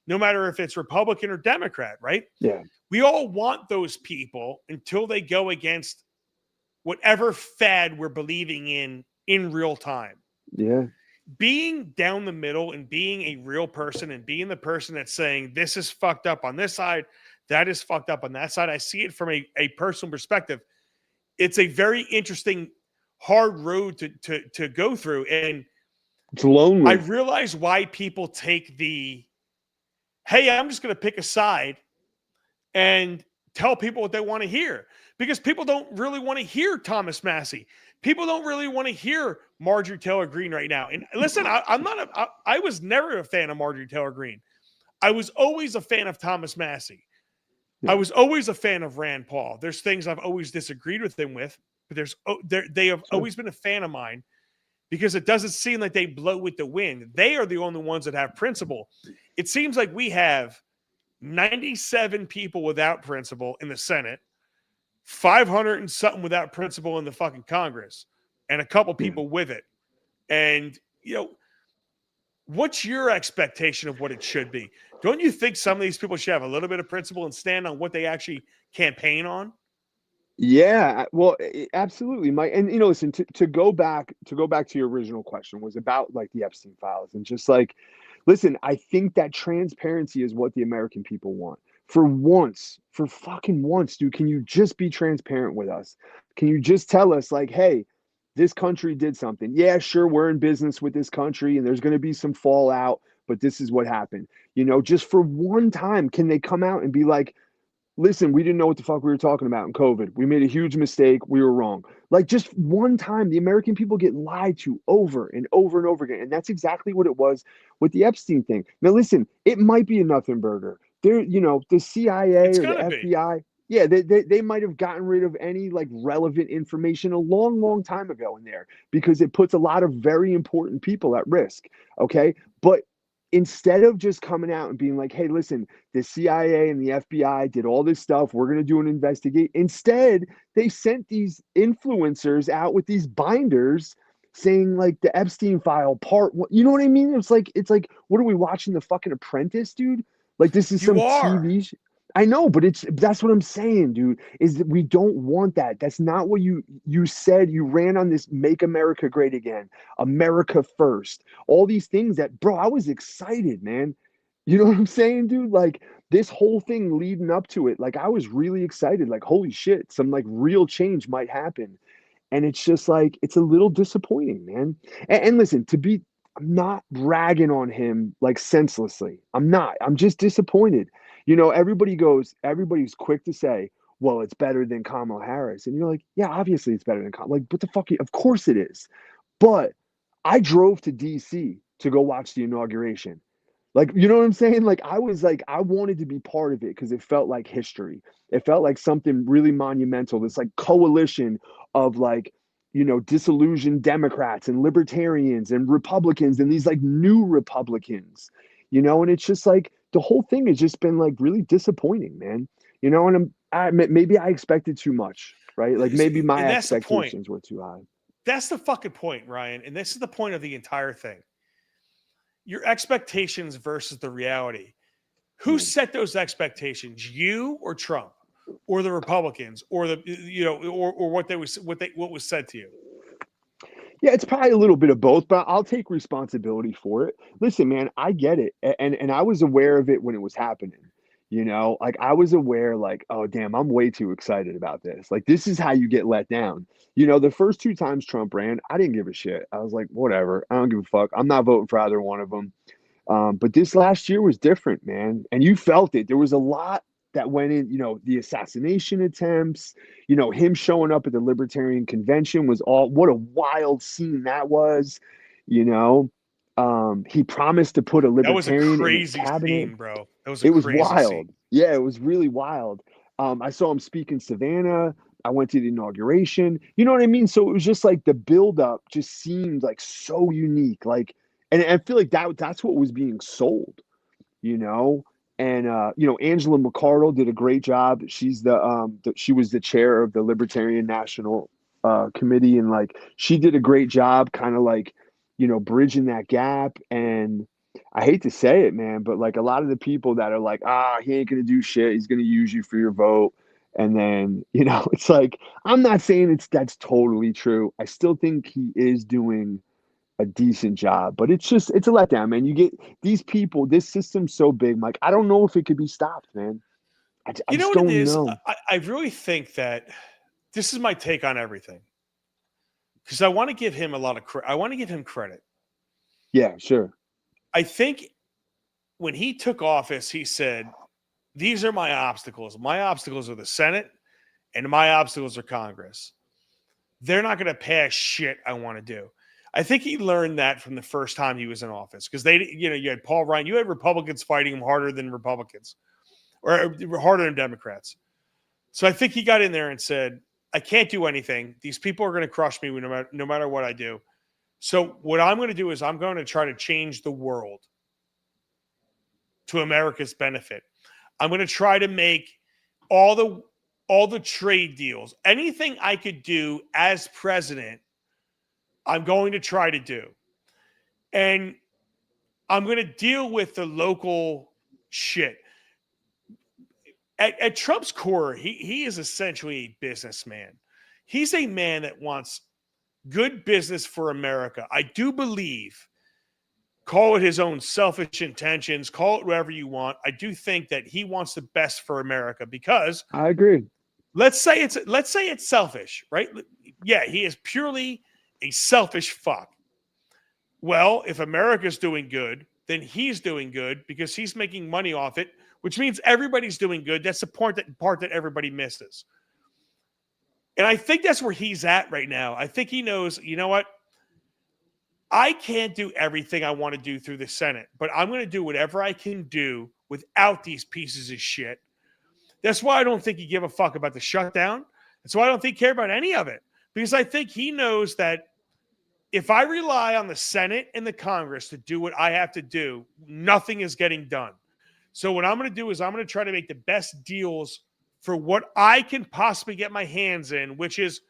no matter if it's Republican or Democrat, right? yeah, We all want those people until they go against whatever fad we're believing in real time. yeah, Being down the middle and being a real person and being the person that's saying this is fucked up on this side, that is fucked up on that side. I see it from a personal perspective. It's a very interesting, hard road to go through. And it's I lonely. realize why people take hey, I'm just going to pick a side and tell people what they want to hear, because people don't really want to hear Thomas Massey. People don't really want to hear Marjorie Taylor Greene right now. And listen, I was never a fan of Marjorie Taylor Greene. I was always a fan of Thomas Massey. I Yeah, was always a fan of Rand Paul. There's things I've always disagreed with him with, but they have sure. always been a fan of mine because it doesn't seem like they blow with the wind. They are the only ones that have principle. It seems like we have 97 people without principle in the Senate, 500 and something without principle in the fucking Congress, and a couple people with it. And, what's your expectation of what it should be? Don't you think some of these people should have a little bit of principle and stand on what they actually campaign on? Yeah, well, absolutely, Mike. And listen, to go back to your original question was about like the Epstein files and just like, listen, I think that transparency is what the American people want. For once, for fucking once, dude, can you just be transparent with us? Can you just tell us like, hey, this country did something. Yeah, sure, we're in business with this country and there's going to be some fallout, but this is what happened. Just for one time, can they come out and be like, listen, we didn't know what the fuck we were talking about in COVID. We made a huge mistake. We were wrong. Like just one time, the American people get lied to over and over and over again. And that's exactly what it was with the Epstein thing. Now, listen, it might be a nothing burger. The CIA It's or the gonna be. FBI, yeah, they might have gotten rid of any like relevant information a long, long time ago in there because it puts a lot of very important people at risk. Okay. But instead of just coming out and being like, hey, listen, the CIA and the FBI did all this stuff. We're going to do an investigate. Instead, they sent these influencers out with these binders saying like the Epstein file part one. You know what I mean? It's like, what are we watching? The fucking Apprentice, dude? Like this is You some are. TV. I know, but that's what I'm saying, dude, is that we don't want that. That's not what you said. You ran on this make America great again, America first, all these things that, bro, I was excited, man. You know what I'm saying, dude? Like this whole thing leading up to it, like I was really excited, like, holy shit, some like real change might happen. And it's just like, it's a little disappointing, man. And listen, I'm not ragging on him like senselessly. I'm not. I'm just disappointed. Everybody's quick to say, well, it's better than Kamala Harris. And you're like, yeah, obviously it's better than Kamala. Like, what the fuck? Of course it is. But I drove to DC to go watch the inauguration. Like, you know what I'm saying? Like, I was like, I wanted to be part of it because it felt like history. It felt like something really monumental. This like coalition of like, disillusioned Democrats and libertarians and Republicans and these like new Republicans, and it's just like the whole thing has just been like really disappointing, man. And maybe I expected too much, right? Like maybe my And that's the point. expectations were too high. That's the fucking point, Ryan. And this is the point of the entire thing. Your expectations versus the reality. Who set those expectations? You or Trump, or the Republicans, or or what was said to you? Yeah, it's probably a little bit of both, but I'll take responsibility for it. Listen, man, I get it. And I was aware of it when it was happening. Like I was aware, like, oh, damn, I'm way too excited about this. Like, this is how you get let down. The first two times Trump ran, I didn't give a shit. I was like, whatever. I don't give a fuck. I'm not voting for either one of them. But this last year was different, man. And you felt it. There was a lot that went in, the assassination attempts, him showing up at the Libertarian Convention was what a wild scene that was, he promised to put a Libertarian in his cabinet. Scene, bro. It was wild. Scene. Yeah, it was really wild. I saw him speak in Savannah. I went to the inauguration. You know what I mean? So it was just like the buildup just seemed like so unique. Like, and I feel like that's what was being sold, And Angela McArdle did a great job. She's she was the chair of the Libertarian National Committee, and like she did a great job, kind of like bridging that gap. And I hate to say it, man, but like a lot of the people that are like, he ain't gonna do shit. He's gonna use you for your vote. And then it's like I'm not saying that's totally true. I still think he is doing a decent job, but it's a letdown, man. You get these people, this system's so big, Mike. I don't know if it could be stopped, man. I just don't know. I really think that this is my take on everything because I want to give him I want to give him credit. Yeah, sure. I think when he took office, he said, "These are my obstacles. My obstacles are the Senate, and my obstacles are Congress. They're not going to pass shit I want to do." I think he learned that from the first time he was in office because you had Paul Ryan, you had Republicans fighting him harder than Republicans or harder than Democrats. So I think he got in there and said, I can't do anything. These people are going to crush me no matter what I do. So what I'm going to do is I'm going to try to change the world to America's benefit. I'm going to try to make all the trade deals, anything I could do as president, I'm going to try to do. And I'm going to deal with the local shit. At Trump's core, he is essentially a businessman. He's a man that wants good business for America. I do believe, call it his own selfish intentions, call it whatever you want. I do think that he wants the best for America because I agree. let's say it's selfish, right? Yeah, he is purely a selfish fuck. Well, if America's doing good, then he's doing good because he's making money off it, which means everybody's doing good. That's the part that everybody misses. And I think that's where he's at right now. I think he knows, you know what? I can't do everything I want to do through the Senate, but I'm going to do whatever I can do without these pieces of shit. That's why I don't think he give a fuck about the shutdown. That's why I don't think he care about any of it. Because I think he knows that if I rely on the Senate and the Congress to do what I have to do, nothing is getting done. So what I'm going to do is I'm going to try to make the best deals for what I can possibly get my hands in, which is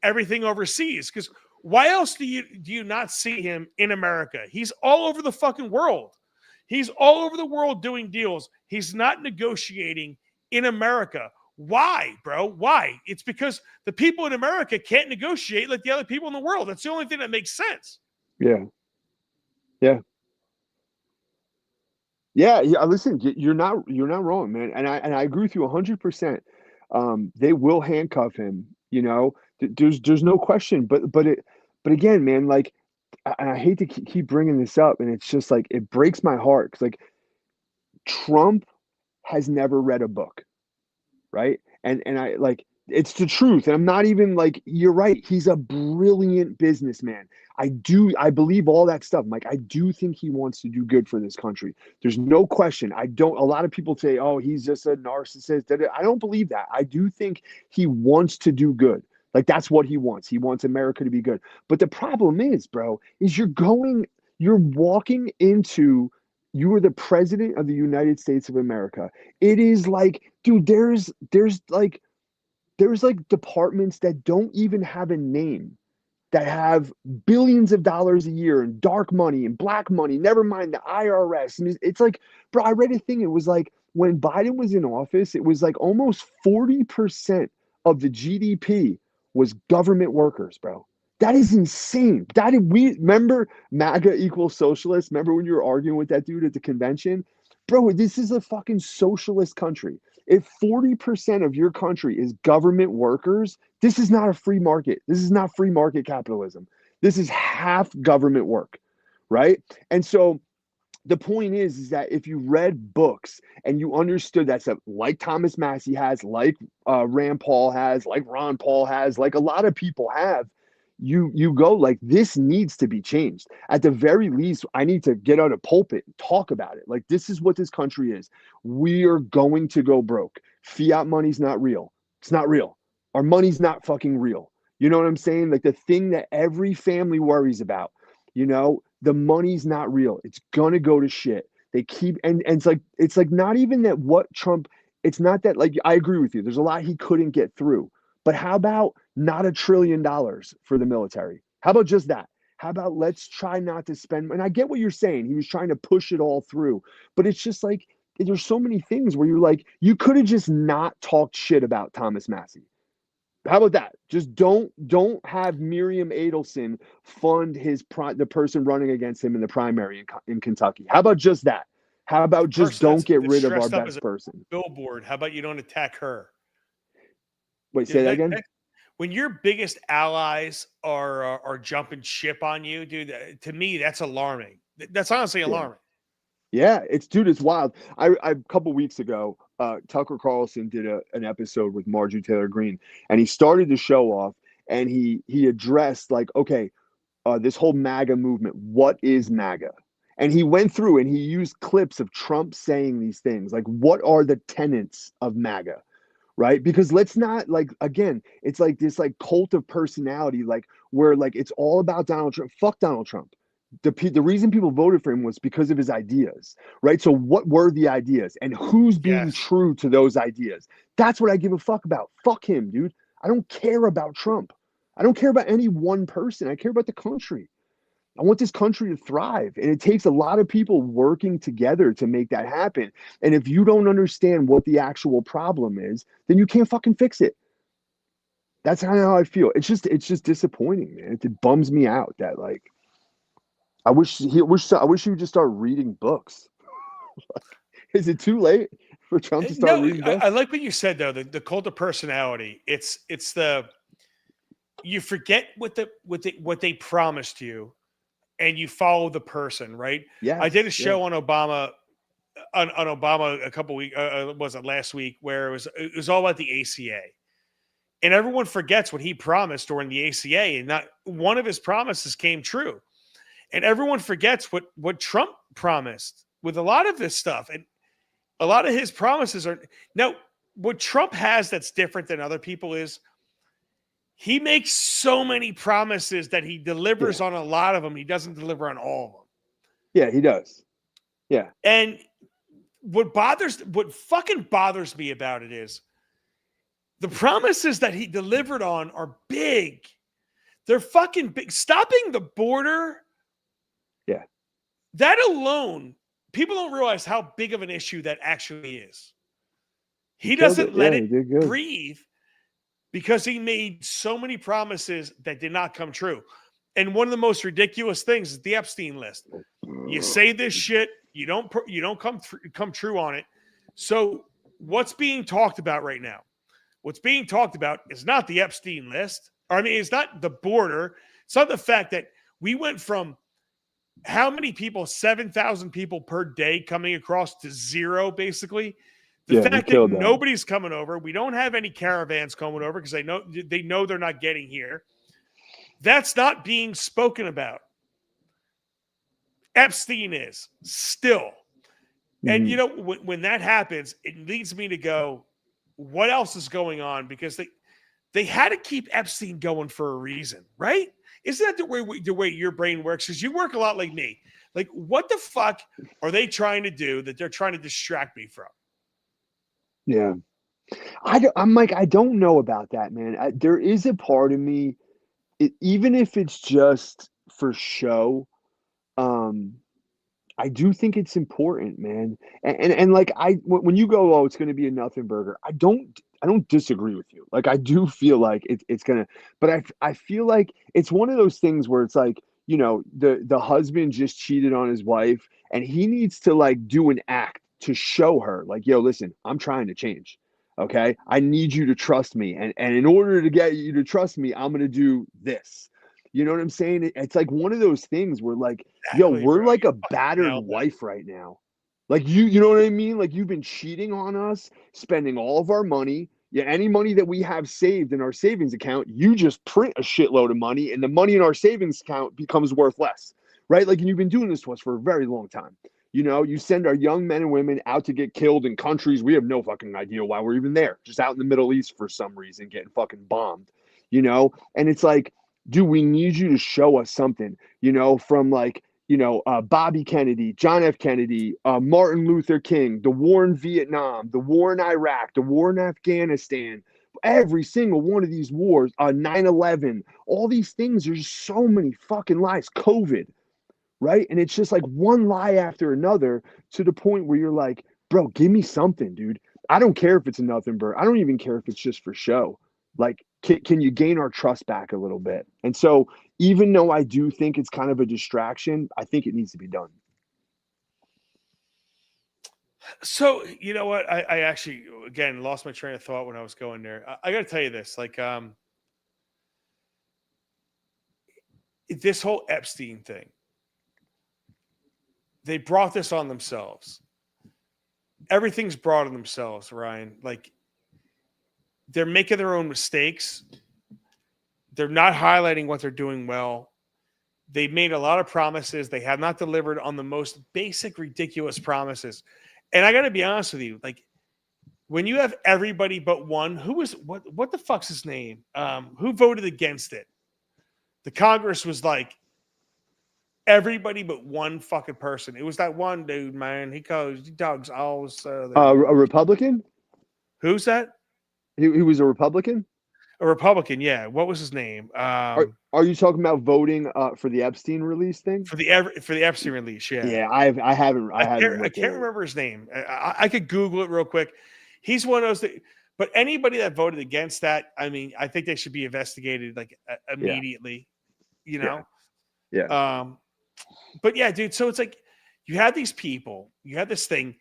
everything overseas. Because why else do you not see him in America? He's all over the fucking world. He's all over the world doing deals. He's not negotiating in America. Why, bro? Why? It's because the people in America can't negotiate like the other people in the world. That's the only thing that makes sense. Yeah. Listen, you're not wrong, man. And I agree with you 100%. They will handcuff him. You know, there's no question. But again, man, like, and I hate to keep bringing this up, and it's just like it breaks my heart because like Trump has never read a book, right? And I like it's the truth. And I'm not even like, you're right. He's a brilliant businessman. I believe all that stuff. Like, I do think he wants to do good for this country. There's no question. A lot of people say, oh, he's just a narcissist. I don't believe that. I do think he wants to do good. Like, that's what he wants. He wants America to be good. But the problem is, bro, is you're walking into, you are the president of the United States of America. It is like, dude, there's like departments that don't even have a name, that have billions of dollars a year in dark money and black money, never mind the IRS. And it's like, bro, I read a thing. It was like when Biden was in office, it was like almost 40% of the GDP was government workers, bro. That is insane. We remember MAGA equals socialist. Remember when you were arguing with that dude at the convention? Bro, this is a fucking socialist country. If 40% of your country is government workers, this is not a free market. This is not free market capitalism. This is half government work, right? And so the point is that if you read books and you understood that stuff, like Thomas Massey has, like Rand Paul has, like Ron Paul has, like a lot of people have, you go like, this needs to be changed. At the very least, I need to get out of pulpit and talk about it. Like, this is what this country is. We are going to go broke. Fiat money's not real. It's not real. Our money's not fucking real. You know what I'm saying? Like, the thing that every family worries about, you know, the money's not real. It's gonna go to shit. They keep, and it's like not even that what Trump, it's not that, like, I agree with you. There's a lot he couldn't get through. But how about not $1 trillion for the military? How about just that? How about let's try not to spend? And I get what you're saying. He was trying to push it all through. But it's just like, there's so many things where you're like, you could have just not talked shit about Thomas Massey. How about that? Just don't have Miriam Adelson fund the person running against him in the primary in Kentucky. How about just that? How about just don't get rid of our best person? Billboard. How about you don't attack her? Wait, say that again? When your biggest allies are jumping ship on you, dude, to me, that's alarming. That's honestly alarming. Yeah, it's wild. A couple weeks ago, Tucker Carlson did an episode with Marjorie Taylor Greene, and he started the show off, and he addressed like, okay, this whole MAGA movement. What is MAGA? And he went through and he used clips of Trump saying these things, like, what are the tenets of MAGA? Right? Because let's not, like, again, it's like this like cult of personality, like, where like it's all about Donald Trump. Fuck Donald Trump. the reason people voted for him was because of his ideas, right? So what were the ideas and who's being Yes. true to those ideas? That's what I give a fuck about. Fuck him, dude. I don't care about Trump. I don't care about any one person. I care about the country. I want this country to thrive. And it takes a lot of people working together to make that happen. And if you don't understand what the actual problem is, then you can't fucking fix it. That's how I feel. It's just disappointing, man. It bums me out that like I wish he would just start reading books. Is it too late for Trump to start No, reading I books? like what you said though. The cult of personality. It's the you forget what they promised you, and you follow the person, right? Yes. I did a Yeah. show on Obama on Obama a couple weeks was it last week where it was all about the ACA. And everyone forgets what he promised during the ACA, and not one of his promises came true. And everyone forgets what Trump promised with a lot of this stuff. And a lot of his promises are now what Trump has that's different than other people is he makes so many promises that he delivers on a lot of them. He doesn't deliver on all of them. Yeah, he does. Yeah. And what fucking bothers me about it is the promises that he delivered on are big. They're fucking big. Stopping the border. Yeah. That alone, people don't realize how big of an issue that actually is. He doesn't let it breathe because he made so many promises that did not come true. And one of the most ridiculous things is the Epstein list. You say this shit, you don't come true on it. So what's being talked about right now? What's being talked about is not the Epstein list. It's not the border. It's not the fact that we went from how many people, 7,000 people per day coming across to zero, basically. The fact that nobody's coming over. We don't have any caravans coming over because they know they're not getting here. That's not being spoken about. Epstein is still. And, when that happens, it leads me to go, what else is going on? Because they had to keep Epstein going for a reason, right? Isn't that the way your brain works? Because you work a lot like me. Like, what the fuck are they trying to do that they're trying to distract me from? Yeah. I'm like, I don't know about that, man. There is a part of me, even if it's just for show, I do think it's important, man. And like when you go, oh, it's going to be a nothing burger. I don't disagree with you. Like I do feel like it's gonna, but I feel like it's one of those things where it's like, the husband just cheated on his wife, and he needs to like do an act to show her, like, yo, listen, I'm trying to change. Okay, I need you to trust me, and in order to get you to trust me, I'm gonna do this. You know what I'm saying? It's like one of those things where like, yo, we're bro. like a battered wife right now. Like you know what I mean? Like you've been cheating on us, spending all of our money. Yeah, any money that we have saved in our savings account, you just print a shitload of money, and the money in our savings account becomes worth less, right? Like, and you've been doing this to us for a very long time. You send our young men and women out to get killed in countries we have no fucking idea why we're even there, just out in the Middle East for some reason, getting fucking bombed, And it's like, dude, we need you to show us something, from like, Bobby Kennedy, John F. Kennedy, Martin Luther King, the war in Vietnam, the war in Iraq, the war in Afghanistan, every single one of these wars, 9/11, all these things, there's so many fucking lies, COVID, right? And it's just like one lie after another to the point where you're like, bro, give me something, dude. I don't care if it's a nothing burger. I don't even care if it's just for show. Like, can you gain our trust back a little bit? And so even though I do think it's kind of a distraction, I think it needs to be done. So, you know what? I actually, again, lost my train of thought when I was going there. I got to tell you this, like, this whole Epstein thing, they brought this on themselves. Everything's brought on themselves, Ryan. Like, they're making their own mistakes. They're not highlighting what they're doing well. They made a lot of promises. They have not delivered on the most basic, ridiculous promises. And I got to be honest with you, like, when you have everybody but one, what the fuck's his name? Who voted against it? The Congress was like, Everybody but one fucking person. It was that one dude, man. He dogs all A Southern. Republican? Who's that? He was a Republican? A Republican, yeah. What was his name? Are you talking about voting for the Epstein release thing? For the Epstein release, yeah. Yeah, I haven't I looked can't at it. remember his name. I could Google it real quick. He's one of those that, but anybody that voted against that, I mean, I think they should be investigated like immediately. You know. Yeah. But yeah, dude. So it's like you have these people, you have this thing,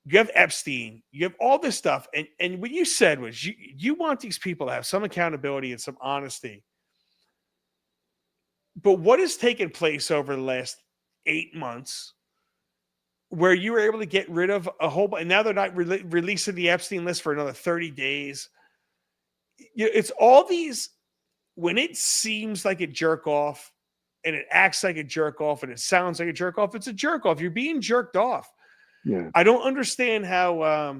you have Epstein, you have all this stuff, and what you said was you want these people to have some accountability and some honesty. But what has taken place over the last 8 months, where you were able to get rid of a whole bunch, and now they're not releasing the Epstein list for another 30 days. It's all these, when it seems like a jerk off and it acts like a jerk off and it sounds like a jerk off, it's a jerk off. You're being jerked off. Yeah. I don't understand how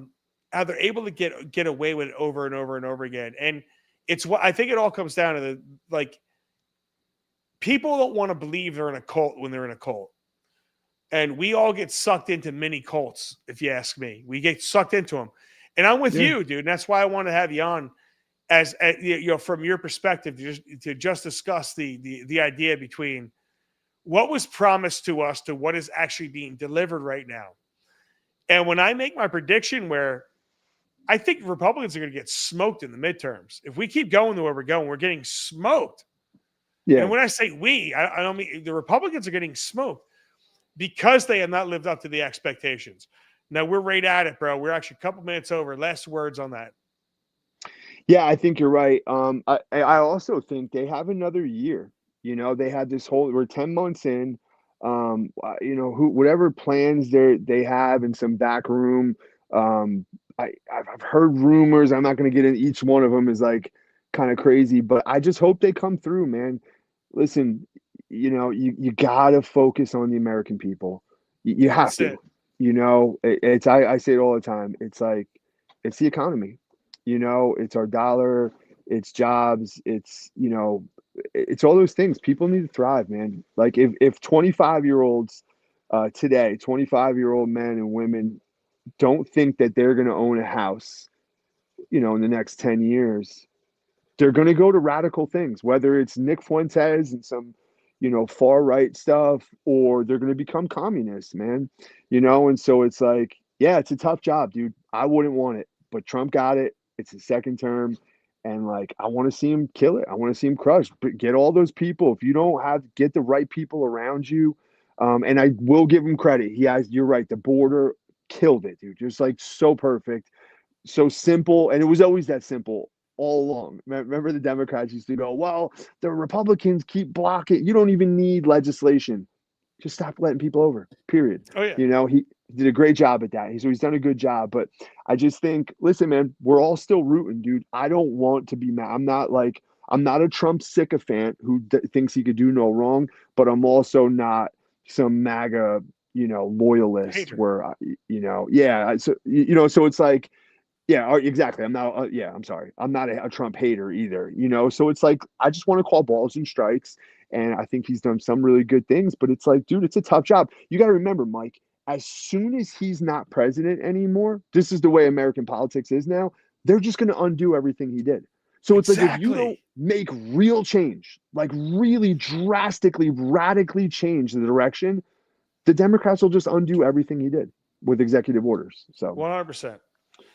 they're able to get away with it over and over and over again. And it's what I think it all comes down to, people don't want to believe they're in a cult when they're in a cult. And we all get sucked into mini cults, if you ask me. We get sucked into them. And I'm with you, dude. And that's why I want to have you on as from your perspective, to just discuss the idea between what was promised to us to what is actually being delivered right now. And when I make my prediction, where I think Republicans are going to get smoked in the midterms, if we keep going the way we're going, we're getting smoked. Yeah. And when I say we, I don't mean the Republicans are getting smoked because they have not lived up to the expectations. Now we're right at it, bro. We're actually a couple minutes over. Last words on that. Yeah, I think you're right. I also think they have another year. They had this we're 10 months in. Whatever plans they have in some back room. I've heard rumors. I'm not going to get in. Each one of them is like kind of crazy, but I just hope they come through, man. Listen, you gotta focus on the American people. You have to. I say it all the time. It's like it's the economy. It's our dollar, it's jobs, it's it's all those things. People need to thrive, man. Like if 25-year-olds today, 25-year-old men and women don't think that they're going to own a house, in the next 10 years, they're going to go to radical things, whether it's Nick Fuentes and some, far right stuff, or they're going to become communists, man. And so it's like, yeah, it's a tough job, dude. I wouldn't want it, but Trump got it. It's his second term. And I want to see him kill it. I want to see him crush. But get all those people. If you don't get the right people around you, and I will give him credit. You're right. The border killed it, dude. Just so perfect, so simple. And it was always that simple all along. Remember the Democrats used to go, well, the Republicans keep blocking. You don't even need legislation. Just stop letting people over, period. Oh, yeah. He did a great job at that. He's done a good job. But I just think, listen, man, we're all still rooting, dude. I don't want to be mad. I'm not a Trump sycophant who thinks he could do no wrong, but I'm also not some MAGA, loyalist Hater. where, yeah. So, so it's like, yeah, exactly. I'm not, I'm sorry. I'm not a Trump hater either, so it's like, I just want to call balls and strikes. And I think he's done some really good things, but it's like, dude, it's a tough job. You got to remember, Mike, as soon as he's not president anymore, this is the way American politics is now. They're just going to undo everything he did. So it's like, if you don't make real change, like really drastically, radically change the direction, the Democrats will just undo everything he did with executive orders. So 100%.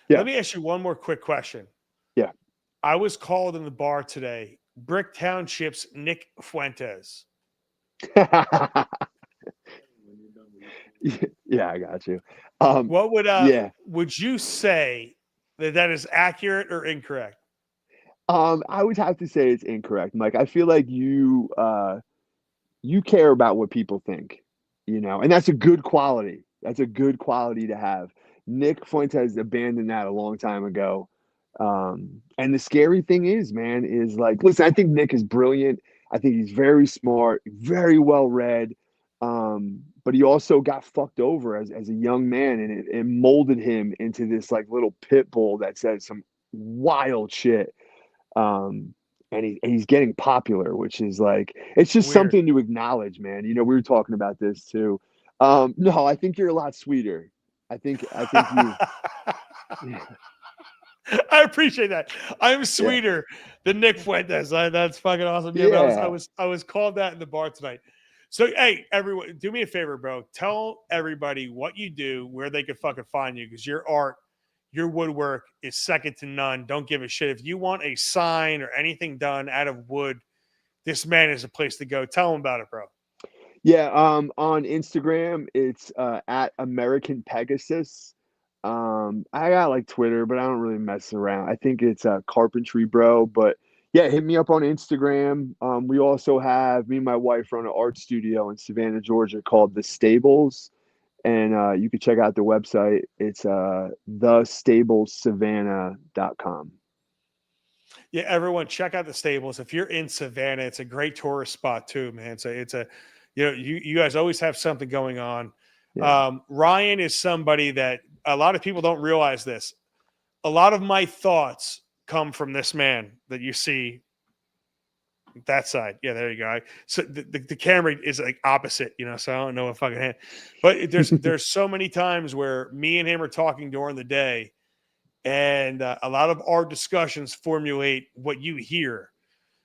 Yeah. Let me ask you one more quick question. Yeah. I was called in the bar today. Brick Township's Nick Fuentes. Yeah, I got you. What would you say that is accurate or incorrect? I would have to say it's incorrect, Mike. I feel like you care about what people think, and that's a good quality. That's a good quality to have. Nick Fuentes abandoned that a long time ago. And the scary thing is, man, listen, I think Nick is brilliant. I think he's very smart, very well read. But he also got fucked over as a young man, and it molded him into this little pit bull that says some wild shit. and he's getting popular, which is like it's just Weird. something to acknowledge, man. You know, we were talking about this too. No, I think you're a lot sweeter. I think you. I appreciate that. I'm Yeah, sweeter than Nick Fuentes. That's fucking awesome. Yeah, but yeah. I was called that in the bar tonight. So hey, everyone, do me a favor, bro. Tell everybody what you do, where they could fucking find you, because your art, your woodwork is second to none. Don't give a shit. If you want a sign or anything done out of wood, this man is a place to go. Tell them about it, bro. Yeah, on Instagram, it's at American Pegasus. I got like Twitter, but I don't really mess around. I think it's Carpentry Bro, but yeah, hit me up on Instagram. We also have me and my wife run an art studio in Savannah, Georgia called The Stables, and you can check out the website. It's thestablessavannah.com. Yeah, everyone, check out the stables. If you're in Savannah, it's a great tourist spot too, man. You know, you guys always have something going on. Yeah. Ryan is somebody that a lot of people don't realize this. A lot of my thoughts come from this man that you see that side. Yeah, there you go. So the camera is like opposite, you know, so I don't know what fucking hand. But there's so many times where me and him are talking during the day, and a lot of our discussions formulate what you hear.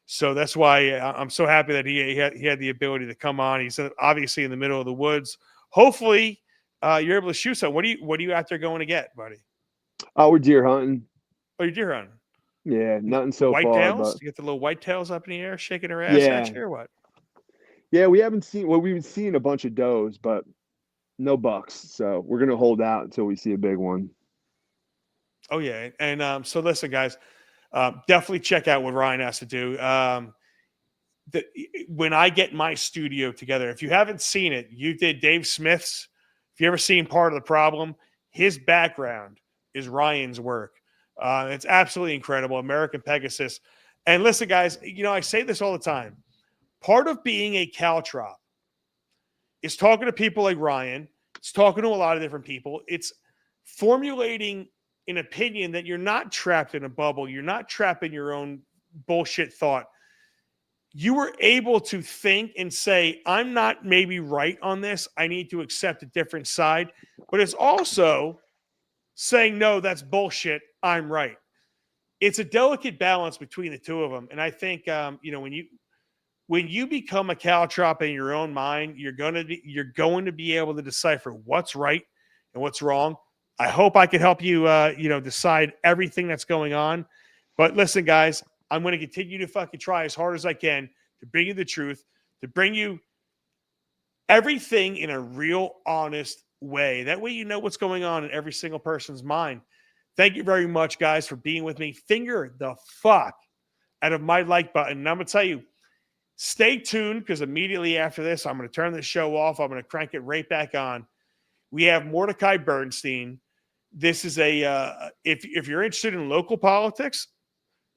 So that's why I'm so happy that he had the ability to come on. He's obviously in the middle of the woods. Hopefully, you're able to shoot some. What are you out there going to get, buddy? Oh, we're deer hunting. Oh, you're deer hunting. Yeah, nothing The so far, whitetails? but You get the little whitetails up in the air, shaking their ass at yeah, you, or what? yeah. We haven't seen. Well, we've seen a bunch of does, but no bucks. So we're gonna hold out until we see a big one. Oh yeah, and so listen, guys, definitely check out what Ryan has to do. When I get my studio together, if you haven't seen it, you did Dave Smith's. If you ever seen Part of the Problem, his background is Ryan's work. It's absolutely incredible. American Pegasus. And listen, guys, you know, I say this all the time. Part of being a caltrop is talking to people like Ryan. It's talking to a lot of different people. It's formulating an opinion that you're not trapped in a bubble. You're not trapped in your own bullshit thought. You were able to think and say, I'm not maybe right on this. I need to accept a different side. But it's also saying, no, that's bullshit. I'm right. It's a delicate balance between the two of them. And I think, you know, when you become a caltrop in your own mind, you're going to be able to decipher what's right and what's wrong. I hope I can help you, you know, decide everything that's going on. But listen, guys, I'm going to continue to fucking try as hard as I can to bring you the truth, to bring you everything in a real, honest way. That way, you know what's going on in every single person's mind. Thank you very much, guys, for being with me. Finger the fuck out of my like button. And I'm going to tell you, stay tuned, because immediately after this, I'm going to turn the show off. I'm going to crank it right back on. We have Mordecai Bernstein. This is if you're interested in local politics,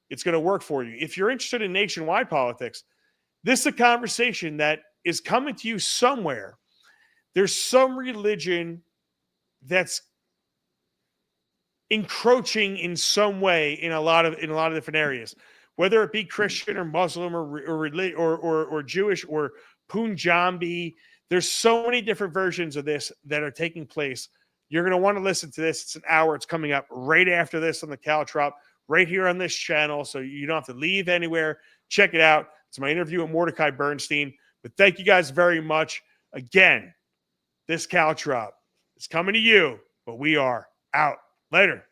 it's going to work for you. If you're interested in nationwide politics, this is a conversation that is coming to you somewhere. There's some religion that's encroaching in some way in a lot of different areas, whether it be Christian or Muslim or Jewish or Punjabi. There's so many different versions of this that are taking place. You're going to want to listen to this. It's an hour. It's coming up right after this on the Caltrop, right here on this channel. So you don't have to leave anywhere. Check it out. It's my interview with Mordecai Bernstein. But thank you guys very much. Again, this Caltrop is coming to you, but we are out. Later.